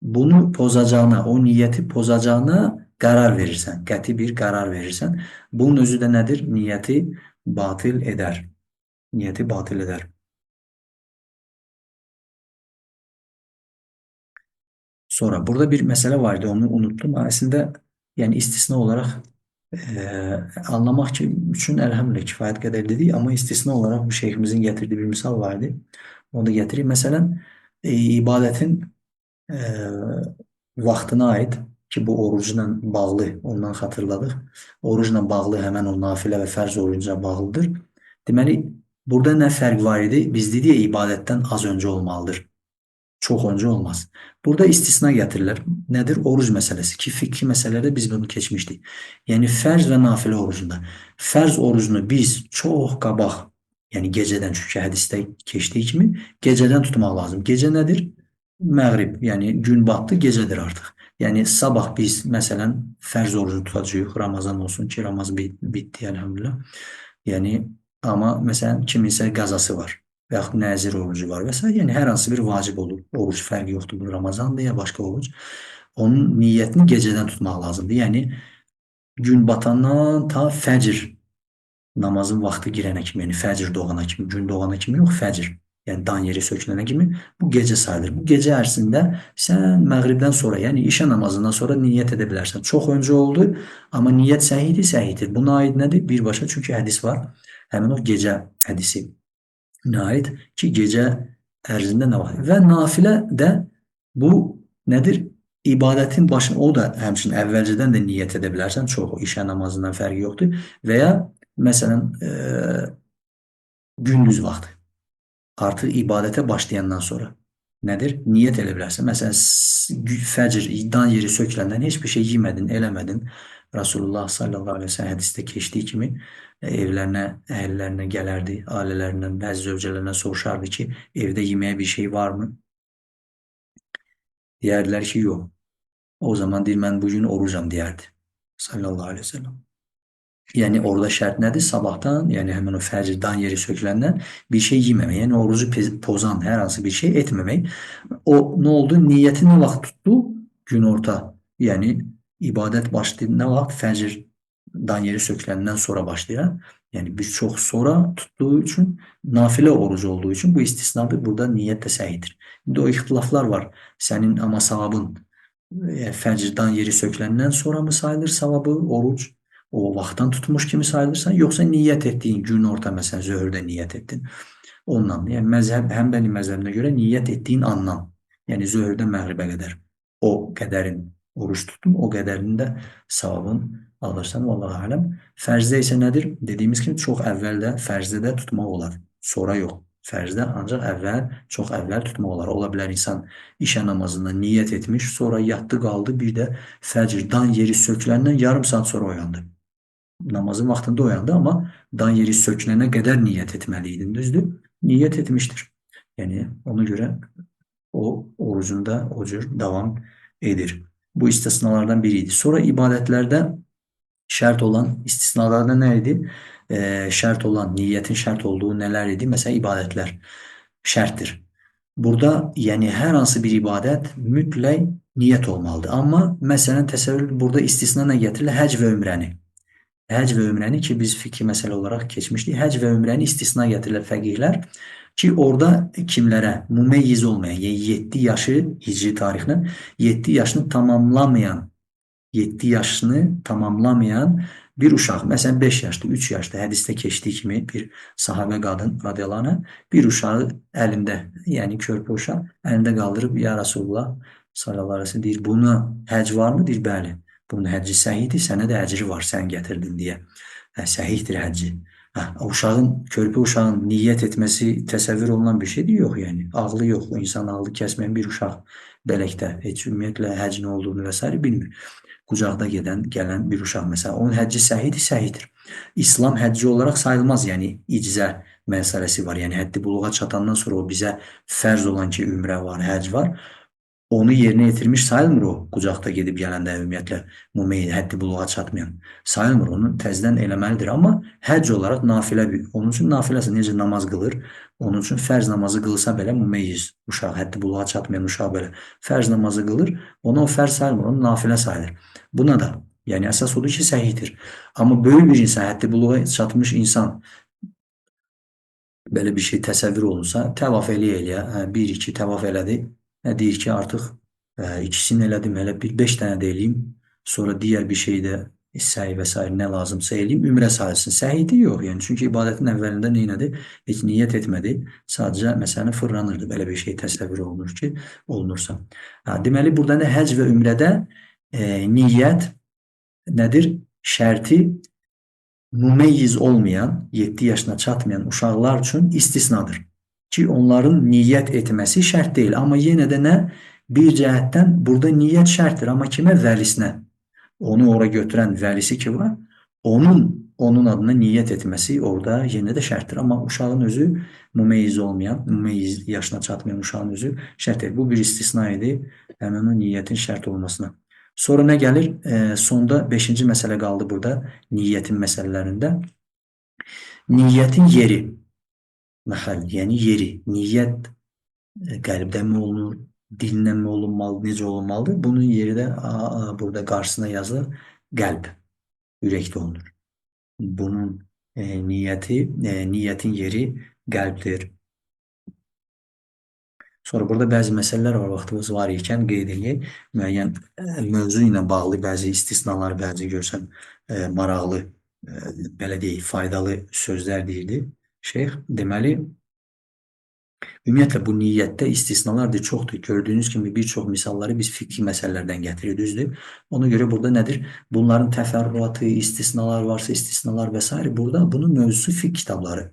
S1: Bunu pozacağına, o niyyəti pozacağına qərar verirsən, qəti bir qərar verirsən. Bunun özü də nədir? Niyyəti batil edər. Niyyəti batil edər. Sonra burada bir məsələ var idi, onu unuttum. Əslində, yəni istisna olaraq anlamaq üçün əlhəmdülillah kifayət qədər dedik, amma istisna olaraq bu şeyximizin gətirdiyi bir misal var idi. Onu da gətireyim. Məsələn, ibadətin vaxtına aid ki, bu orucla bağlı, ondan xatırladıq. Orucla bağlı həmən o nafilə və fərz orucuna bağlıdır. Deməli, burada nə fərq var idi? Biz dedik ya, ibadətdən az öncə olmalıdır. Çox öncə olmaz. Burada istisna gətirirlər. Nədir? Oruc məsələsi ki, fikri məsələlərdə biz bunu keçmişdik. Yəni, fərz və nafilə orucunda. Fərz orucunu biz çox qabaq Yəni gecədən, çünki hədisdə keçdiyi kimi gecədən tutmaq lazım. Gecə nədir? Məğrib, yəni gün batdı, gecədir artıq. Yəni sabah biz məsələn fərz orucu tutacağıq, Ramazan olsun ki, Ramazan bitdi elhamdülillah. Yəni amma məsələn kiminsə qəzası var və yaxud nəzir orucu var və s. Yəni hər hansı bir vacib olur. Oruc fərqi yoxdur, bu Ramazandır ya başqa oruc. Onun niyyətini gecədən tutmaq lazımdır. Yəni gün batandan ta fəcr namazın vaxtı girənə kimi, yəni fəcr doğana kimi, gün doğana kimi yox, fəcr. Yəni dan yeri sökülənə kimi bu gecə sayılır. Bu gecə ərzində sən məğribdən sonra, yəni işə namazından sonra niyyət edə bilərsən. Çox öncə oldu, amma niyyət səhihdir, səhihdir. Buna aid nədir? Birbaşa çünki hədis var. Həmin o gecə hədisi nə aid ki, gecə ərzində nə var? Və nafilə də bu nədir? İbadətin başını, o da həmçinin əvvəlcədən də niyyət edə bilərsən. Çox işə namazından fərqi yoxdur. Və ya məsələn, gündüz vaxtı, artıq ibadətə başlayandan sonra nədir? Niyyət elə bilərsən. Məsələn, fəcr, dan yeri söküləndən heç bir şey yemədin, eləmədin. Rasulullah sallallahu aleyhi ve sellem hədisdə keçdiyi kimi evlərinə, əhəllərinə gələrdi, ailələrindən, bəzi zövcələrindən soruşardı ki, evdə yeməyə bir şey varmı? Deyərdilər ki, yox. O zaman deyir, mən bugün orucam deyərdi. Sallallahu aleyhi ve sellem. Yəni orada şərt nədir? Sabahdan, yəni həmin o fəcrdən yeri söküləndən bir şey yeməmək, yəni orucu pozan hər hansı bir şey etməmək. O nə oldu? Niyyəti nə vaxt tutdu? Günorta. Yəni ibadət başlayır nə vaxt? Fəcrdən yeri söküləndən sonra başlayır. Yəni bir çox sonra tutduğu üçün, nafilə orucu olduğu üçün bu istisnadır. Burada niyyət də səhihdir. İndi o ixtilaflar var. Sənin amma savabın fəcrdən yeri söküləndən sonra mı sayılır savabı, oruc? O vaxtdan tutmuş kimi sayılırsan, yoxsa niyyət etdiyin gün orta, məsələn, zöhrdə niyyət etdin. Ondan, yəni Həmbəli məzhəbinə görə niyyət etdiyin andan, yəni zöhrdən məğribə qədər o qədərin oruç tutdun, o qədərin də savabın alırsan, vallahi aləm. Fərzdə isə nədir? Dediyimiz kimi çox əvvəldə, fərzdə də tutmaq olar, sonra yox. Fərzdə ancaq çox əvvəl tutmaq olar. Ola bilər insan işə namazından niyyət etmiş, sonra yatdı qaldı, bir də fəcrdən yeri söküləndən yarım saat sonra oyandı. Namazın vaxtında oyandı, amma dan yeri sökülənə qədər niyyət etməli idin, düzdür? Niyyət etmişdir. Yəni, ona görə o orucunda o cür davam edir. Bu istisnalardan biri idi. Sonra ibadətlərdə şərt olan istisnalarda nə idi? Şərt olan, niyyətin şərt olduğu nələr idi? Məsələn, ibadətlər şərtdir. Burada, yəni hər hansı bir ibadət mütləq niyyət olmalıdır. Amma məsələn, təsəvvür, burada istisna nə gətirilir? Həc və ümrəni. Həc və ümrəni ki, biz fikri məsələ olaraq keçmişdik. Həc və ümrəni istisna gətirirlər fəqihlər ki, orada kimlərə mümeyyiz olmayan, yəni 7 yaşı hicri tarixlə 7 yaşını tamamlamayan bir uşaq, məsələn 5 yaşlı, 3 yaşlı hədisdə keçdiyi kimi bir sahabə qadın radiyallahu anh bir uşağı əlində, yəni körpə uşaq əlində qaldırıb, ya Rasulullah sallallahu aleyhi ve sellem deyir, buna həc varmı? Deyir, bəli. Bunun həcci səhihdir, sənə də əcri var, sən gətirdin deyə. Səhihdir həcci. Körpə uşağın niyyət etməsi təsəvvür olunan bir şeydir, yox yəni. Ağlı yox, o insan ağlı kəsməyən bir uşaq beləkdə, heç ümumiyyətlə həcc nə olduğunu və s. bilmir. Qucaqda gələn bir uşaq məsələn, onun həcci səhihdir, səhihdir. İslam həcci olaraq sayılmaz, yəni iczə məsələsi var. Yəni həddi buluğa çatandan sonra o bizə fərz olan ki, ümrə var, həcc var. Onu yerinə yetirmiş sayılmır o, qucaqda gedib gələndə ümumiyyətlə həddi buluğa çatmayan. Sayılmır, onu təzdən eləməlidir. Amma həcc olaraq nafilə, onun üçün nafiləsi necə namaz qılır, onun üçün fərz namazı qılsa belə mümeyyiz uşaq, həddi buluğa çatmayan uşaq belə fərz namazı qılır, ona o fərz sayılmır, onu nafilə sayılır. Buna da, yəni əsas odur ki, səhihdir. Amma böyük bir insan, həddi buluğa çatmış insan belə bir şey təsəvvür olunsa, təvaf eləyə, 1-2 təvaf elədi, deyir ki, artıq ikisini elədim, elə 5 dənə də eləyim, sonra digər bir şey də səhi və s. nə lazımsa eləyim, ümrə sayılsın. Səhiydi yox, yəni çünki ibadətin əvvəlində neynədir? Heç niyyət etmədi, sadəcə məsələni fırlanırdı, belə bir şey təsəvvür olunur ki, olunursa. Deməli, burada nə həcc və ümrədə niyyət nədir? Şərti mümeyyiz olmayan, 7 yaşına çatmayan uşaqlar üçün istisnadır. Ki, onların niyyət etməsi şərt deyil. Amma yenə də nə? Bir cəhətdən burada niyyət şərtdir. Amma kimə? Vəlisinə. Onu ora götürən vəlisi ki var, onun adına niyyət etməsi orada yenə də şərtdir. Amma uşağın özü mümeyyiz olmayan, mümeyyiz yaşına çatmayan uşağın özü şərtdir. Bu bir istisna idi həmin o niyyətin şərt olmasına. Sonra nə gəlir? Sonda 5-ci məsələ qaldı burada niyyətin məsələlərində. Niyyətin yeri, məhəll, yəni yeri. Niyyət qəlbdən mi olunur, dillə mi olunmalı, necə olunmalıdır? Bunun yeri də burada qarşısına yazılır, qəlb, ürəkdə olunur. Bunun niyyətin yeri qəlbdir. Sonra burada bəzi məsələlər var, vaxtımız var ikən qeyd edək. Müəyyən mövzu ilə bağlı bəzi istisnalar, bəzi görsən maraqlı, belə deyək, faydalı sözlər deyildi şeyx. Deməli, ümumiyyətlə bu niyyətdə istisnalar da çoxdur. Gördüyünüz kimi bir çox misalları biz fiqhi məsələlərdən gətiririk, düzdür? Ona görə burada nədir? Bunların təfərrüatı, istisnalar varsa istisnalar və s. Burada bunun mövzusu fiqh kitabları.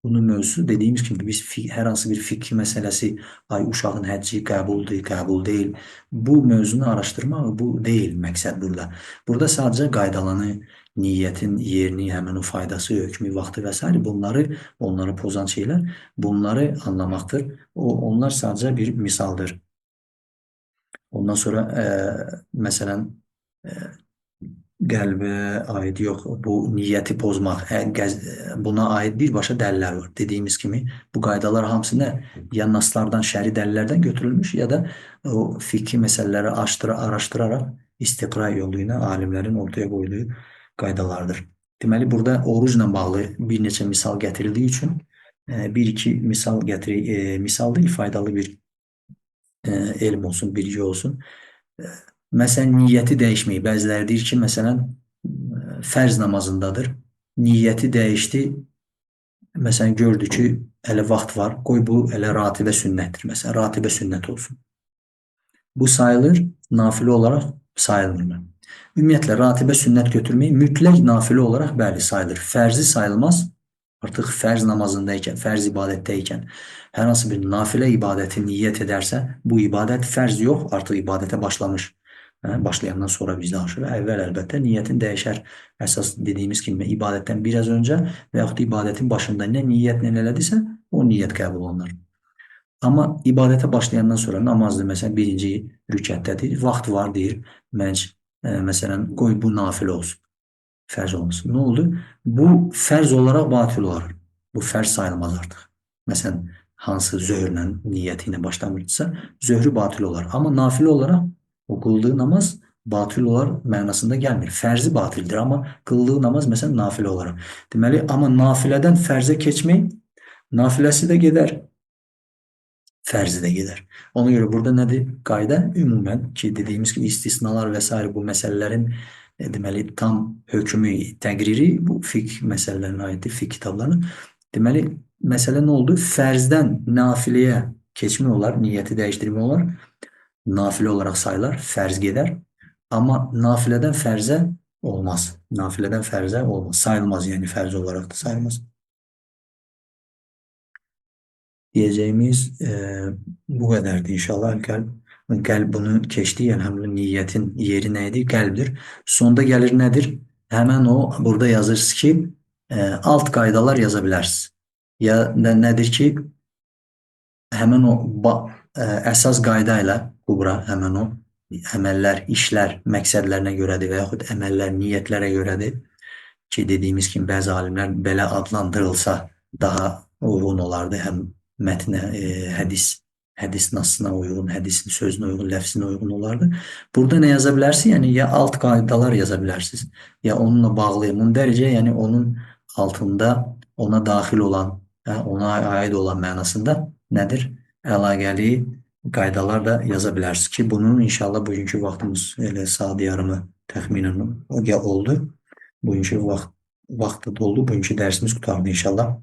S1: Bunun mövzusu dediyimiz kimi biz hər hansı bir fiqhi məsələsi, ay uşağın həcci qəbuldur, qəbul deyil. Bu mövzunu araşdırmaq bu deyil məqsəd burada. Burada sadəcə qaydalanı, niyyətin yerini, həmin o faydası, hökmü, vaxtı və s. onları pozan şeylər, bunları anlamaqdır. Onlar sadəcə bir misaldır. Ondan sonra məsələn qəlbə aid yox, bu niyyəti pozmaq, buna aid birbaşa dəlillər var. Dediyimiz kimi bu qaydalar hamısı nə? Ya naslardan, şəri dəlillərdən götürülmüş, ya da o fiqhi məsələləri araşdıraraq istiqra yolu ilə alimlərin ortaya qoyduğu qaydalardır. Deməli, burada orucla bağlı bir neçə misal gətirildiyi üçün bir-iki misal gətirək. Misal deyil, faydalı bir elm olsun, bilgi olsun. Məsələn, niyyəti dəyişməyi. Bəziləri deyir ki, məsələn, fərz namazındadır. Niyyəti dəyişdi. Məsələn, gördü ki, hələ vaxt var. Qoy bu hələ ratibə sünnətdir. Məsələn, ratibə sünnət olsun. Bu sayılır, nafilə olaraq sayılmır. Ümumiyyətlə, ratibə sünnət götürmək mütləq nafilə olaraq bəli sayılır. Fərzi sayılmaz. Artıq fərz namazındaykən, fərz ibadətdəykən hər hansı bir nafilə ibadəti niyyət edərsə, bu ibadət fərz yox, artıq ibadətə başlamış. Başlayandan sonra biz danışırıq. Əvvəl əlbəttə niyyətin dəyişər. Əsas dediyimiz kimi ibadətdən biraz öncə və yaxud ibadətin başında nə niyyətlə elədisə, o niyyət qəbul olunur. Amma ibadətə başlayandan sonra namazdır, məsələn, birinci rükətdədir, vaxt var deyir, məsələn, qoy bu nafilə olsun, fərz olmasın. Nə oldu? Bu fərz olaraq batil olar. Bu fərz sayılmaz artıq. Məsələn, hansı zöhrlə, niyyəti ilə başlamırsa, zöhrü batil olar. Amma nafilə olaraq o qıldığı namaz batil olar mənasında gəlmir. Fərzi batildir, amma qıldığı namaz məsələn nafilə olaraq. Deməli, amma nafilədən fərzə keçmək, nafiləsi də gedər, fərzi də gedər. Ona görə burada nədir? Qayda ümumən ki, dediyimiz kimi istisnalar və s. bu məsələlərin deməli, tam hökmü, təqriri bu fiqh məsələlərinə aiddir, fiqh kitablarının. Deməli, məsələ nə oldu? Fərzdən nafiləyə keçmək olar, niyyəti dəyişdirmək olar. Nafilə olaraq sayılar, fərz gedər. Amma nafilədən fərzə olmaz. Nafilədən fərzə olmaz. Sayılmaz, yəni fərz olaraq da sayılmaz. Deyəcəyimiz bu qədərdir inşallah. Qəlb bunu keçdi, yəni həmin niyyətin yeri nə idi? Qəlbdir. Sonda gəlir nədir? Həmən o, burada yazırsınız ki, alt qaydalar yaza bilərsiniz. Ya nədir ki, həmən o əsas qayda ilə kubra, həmən o əməllər, işlər məqsədlərinə görədir və yaxud əməllər niyyətlərə görədir ki, dediyimiz kimi bəzi alimlər belə adlandırılsa daha uyğun olardı, həm mətnə, hədis nasına uyğun, hədisin sözünə uyğun, ləfzinə uyğun olardı. Burada nə yaza bilərsiniz? Yəni, ya alt qaydalar yaza bilərsiniz, ya onunla bağlı, mündəricə, yəni onun altında ona daxil olan, ona aid olan mənasında nədir? Əlaqəli qaydalar da yaza bilərsiniz ki, bunun inşallah bugünkü vaxtımız elə saat yarımı təxminən oldu. Bugünkü vaxt da doldu, bugünkü dərsimiz qutardı inşallah.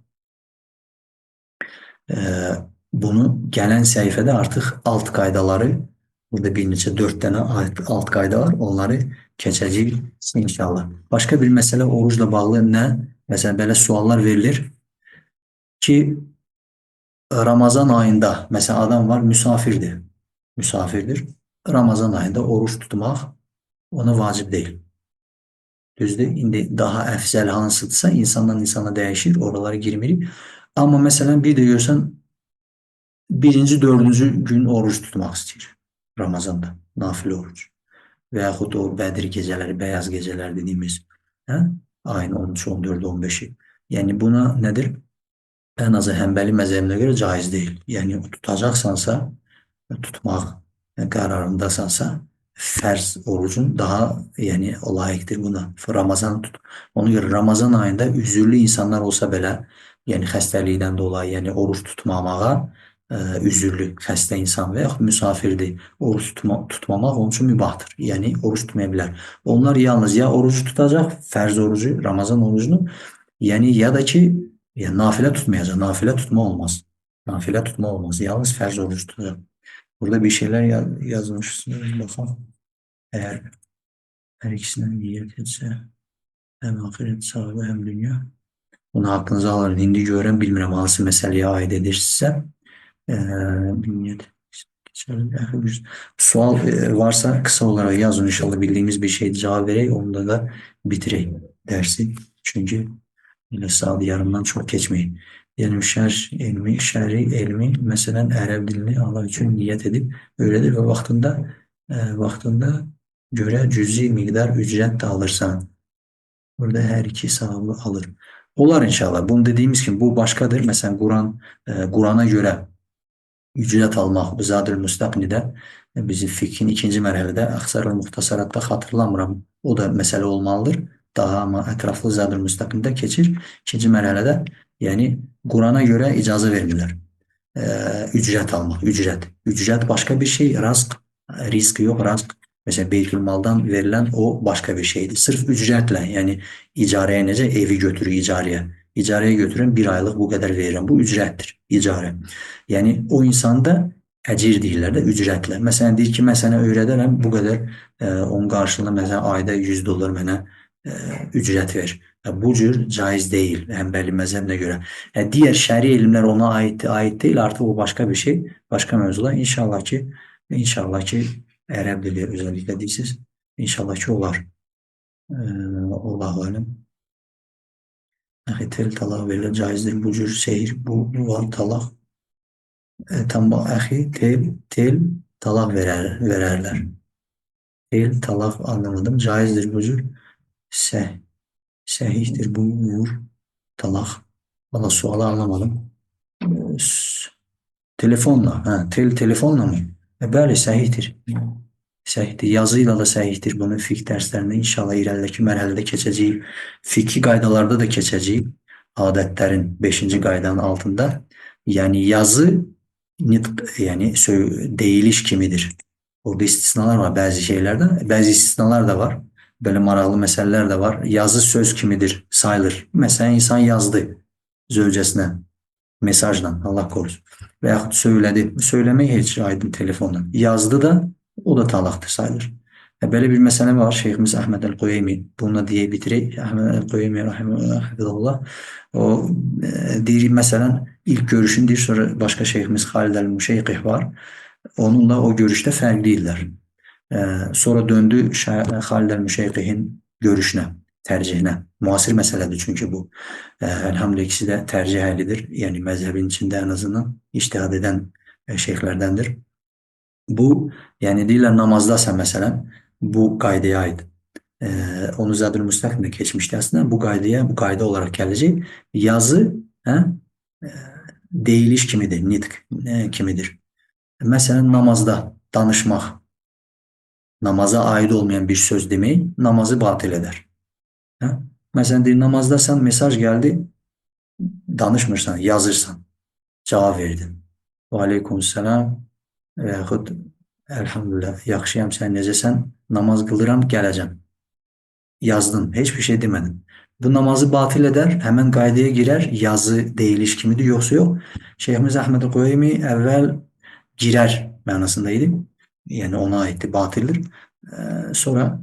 S1: Bunu gələn səhifədə artıq alt qaydaları, burada bir neçə 4 dənə alt qayda var, onları keçəcəyik inşallah. Başqa bir məsələ orucla bağlı nə? Məsələn, belə suallar verilir ki, Ramazan ayında, məsələn, adam var, müsafirdir. Ramazan ayında oruç tutmaq ona vacib deyil. Düzdür? İndi daha əfzəl hansıdırsa insandan insana dəyişir, oralara girmirik. Amma məsələn bir də görsən birinci, dördüncü gün oruç tutmaq istəyir Ramazanda, nafilə oruc. Və yaxud o Bədir gecələri, bəyaz gecələr dediyimiz, hə? Ayın 13, 14, 15-i. Yəni buna nədir? Ən azı Həmbəli məzhəbinə görə caiz deyil. Yəni tutacaqsansa, tutmaq qərarındasansa, fərz orucun daha yəni o layiqdir buna. Ramazan tut. Ona görə Ramazan ayında üzürlü insanlar olsa belə, yəni xəstəlikdən dolayı, yəni oruç tutmamağa üzürlü xəstə insan və yaxud müsafirdir. Oruç tutmamaq onun üçün mübahdır. Yəni oruç tutmaya bilər. Onlar yalnız ya orucu tutacaq, fərz orucu, Ramazan orucunu, yəni ya da ki, yəni nafilə tutmayacaq. Nafilə tutma olmaz. Nafilə tutma olmaz. Yalnız fərz orucu tutacaq. Burada bir şeyler yazmışsınız. Bakalım. Eğer her ikisinden niyet etse hem ahiret sahibi hem dünya. Bunu aklınıza alın. İndi görən bilmirəm hansı məsələyə aid edirsə. Niyet. Sual varsa kısa olarak yazın. İnşallah bildiğimiz bir şey cevap vereyim. Onda da bitireyim dersi. Çünkü yine saat yarımdan çok geçmeyin. Diyelim şer'i ilmi, mesela Ərəb dilini Allah üçün niyet edip öğredir ve vaxtında göre cüzi miqdar ücret de alırsan. Burada her iki sahabı alır. Olar inşallah. Bunu dediğimiz gibi bu başkadır. Mesela Kur'an'a göre ücret almaq Zadül Müstaqnidə bizim fiqhin ikinci mərhələdə Əxsarul Muxtasaratda xatırlamıram. O da məsələ olmalıdır. Daha amma ətraflı Zadül Müstaqnidə keçir. İkinci mərhələdə yəni Qurana görə icazə vermirlər. Ücret almaq, ücret. Ücret başka bir şey, rizq yox, razq. Mesela Beytülmal'dan verilen o başka bir şeydi. Sırf ücretle yani icareye necə evi götürür icareye. İcareye götürün bir aylık bu kadar veririm. Bu ücrettir, icare. Yani o insanda əcir deyirlər də ücretlə. Məsələn deyir ki, mən sənə öyrədərəm bu qədər onun qarşılığında məsələn ayda 100 dollar mənə ücret ver. Bu cür caiz değil Həmbəli məzhəbinə görə. Diğer şəri elmlər ona ait değil. Artık o başka bir şey, başka mevzular. İnşallah ki Ərəb dili özellikle deyirsiz. İnşallah ki olar. Allahu alem. Əxi tel talaq verilir, caizdir. Bu cür seyir, bu var talaq. Əxi tel talaq verərlər. Tel talaq anlamadım. Caizdir bu cür. Səhihdir bu talaq. Valla sualı anlamadım. Telefonla. Telefonla mı? Bəli, səhihdir. Səhihdir. Yazıyla da səhihdir. Bunu fiqh dərslərində inşallah irəlidəki mərhələdə keçəcəyik. Fiqhi qaydalarda da keçəcəyik. Adətlərin 5-ci qaydanın altında. Yəni yazı yəni deyiliş kimidir. Orada istisnalar var bəzi şeylərdən. Bəzi istisnalar da var. Böyle maraqlı məsələlər də var. Yazı söz kimidir, sayılır. Məsələn, insan yazdı zövcəsinə, mesajla, Allah korusun. Və yaxud söylədi. Söyləmək heç aydın telefonla. Yazdı da, o da talaqdır, sayılır. Böyle bir məsələ var. Şeyximiz Əhməd Əl-Qoyeymi, bununla deyə bitirək. Əhməd Əl-Qoyeymi, rahimehullah. O deyir, məsələn, ilk görüşün deyir, sonra başqa şeyximiz Xalid Əl-Müşeyqih var. Onunla o görüşdə fərqliyirlər. Sonra döndü Xalid Əl-Müşeyqihin görüşünə, tərcihinə. Müasir məsələdir çünki bu. Elhamdülillah ikisi də tərcih əhlidir. Yəni məzhəbin içində ən azından ictihad edən şeyxlərdəndir. Bu, yəni deyirlər namazdasan məsələn, bu qaydaya aid. Onu Zadül Müstaqnidə keçmişdi əslində. Bu qayda olaraq gələcək. Yazı deyiliş kimidir, nitq kimidir. Məsələn, namazda danışmaq, namaza aid olmayan bir söz demək namazı batil eder. Məsələn, deyir, namazdasan, mesaj geldi, danışmırsan, yazırsan, cavab verdin. Və aleykumselam və yaxud elhamdülillah, yaxşıyam, sən necəsən, namaz qılıram, gələcəm. Yazdın, heç bir şey demədin. Bu namazı batil eder, həmən qaydaya girər, yazı deyiliş kimidir, yoxsa yox. Şeyximiz Əhməd Əl-Qoyeymi əvvəl girər mənasındaydı. Yani ona aitti, batildir. Sonra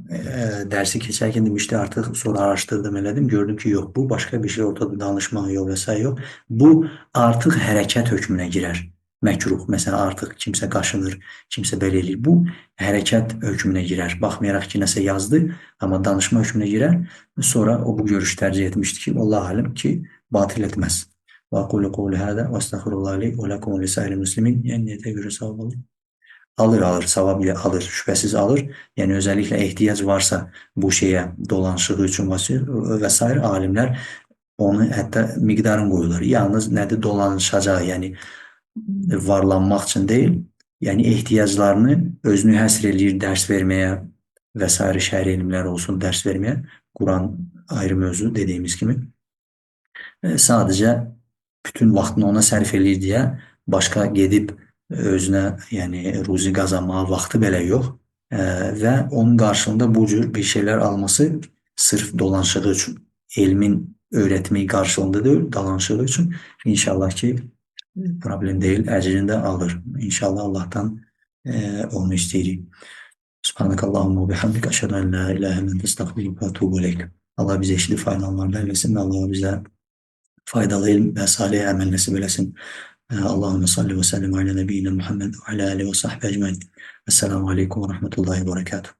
S1: dersi geçerken demişti artık sonra araştırdım elədim. Gördüm ki yok bu başka bir şey ortada danışma yok vesaire yok. Bu artık hərəkət hökmünə girer. məkruh, məsələn, artıq kimsə qaşınır, kimsə belə eləyir. Bu hərəkət hökmünə girər. Baxmayaraq ki, nəsə yazdı, amma danışma hökmünə girər. Sonra o bu görüş tərcih etmişdi ki, Allah alim ki, batil etməz. Və aqulu qawli hada və estəğfirullah li və lakum və lisa'il muslimin. Yəni niyyətə görə savab alır. Alır, savab ilə alır, şübhəsiz alır. Yəni özəlliklə ehtiyac varsa bu şeyə, dolanışığı üçün və s. alimlər onu hətta miqdarını qoyurlar. Yalnız nədir dolanışacaq, yəni varlanmaq üçün deyil, yəni ehtiyaclarını özünü həsr eləyir dərs verməyə və s. şəri elmlər olsun dərs verməyə. Quran ayrı mövzu dediyimiz kimi. Sadəcə bütün vaxtını ona sərf eləyir deyə başqa gedib özünə yəni ruzi qazanmağa vaxtı belə yox və onun qarşılığında bu cür bir şeylər alması sırf dolanışığı üçün, elmin öyrətməyi qarşılığında deyil, dolanışığı üçün inşallah ki problem deyil, əcrini də alır. İnşallah Allahdan onu istəyirik. Subhanakallahumma və bihamdik əşhədu en la ilahe illə ente estağfiruke və etûbü ileyk. Allah bizə eşidib faydalananlardan eləsin. Allah bizə faydalı elm və salih əməl nəsib eləsin. Allahümme salli və səllim alə nəbiyyina Muhammed və alə alihi və sahbihi ecmaîn. Esselamu aleyküm və rəhmətullahi və bərəkatuhu.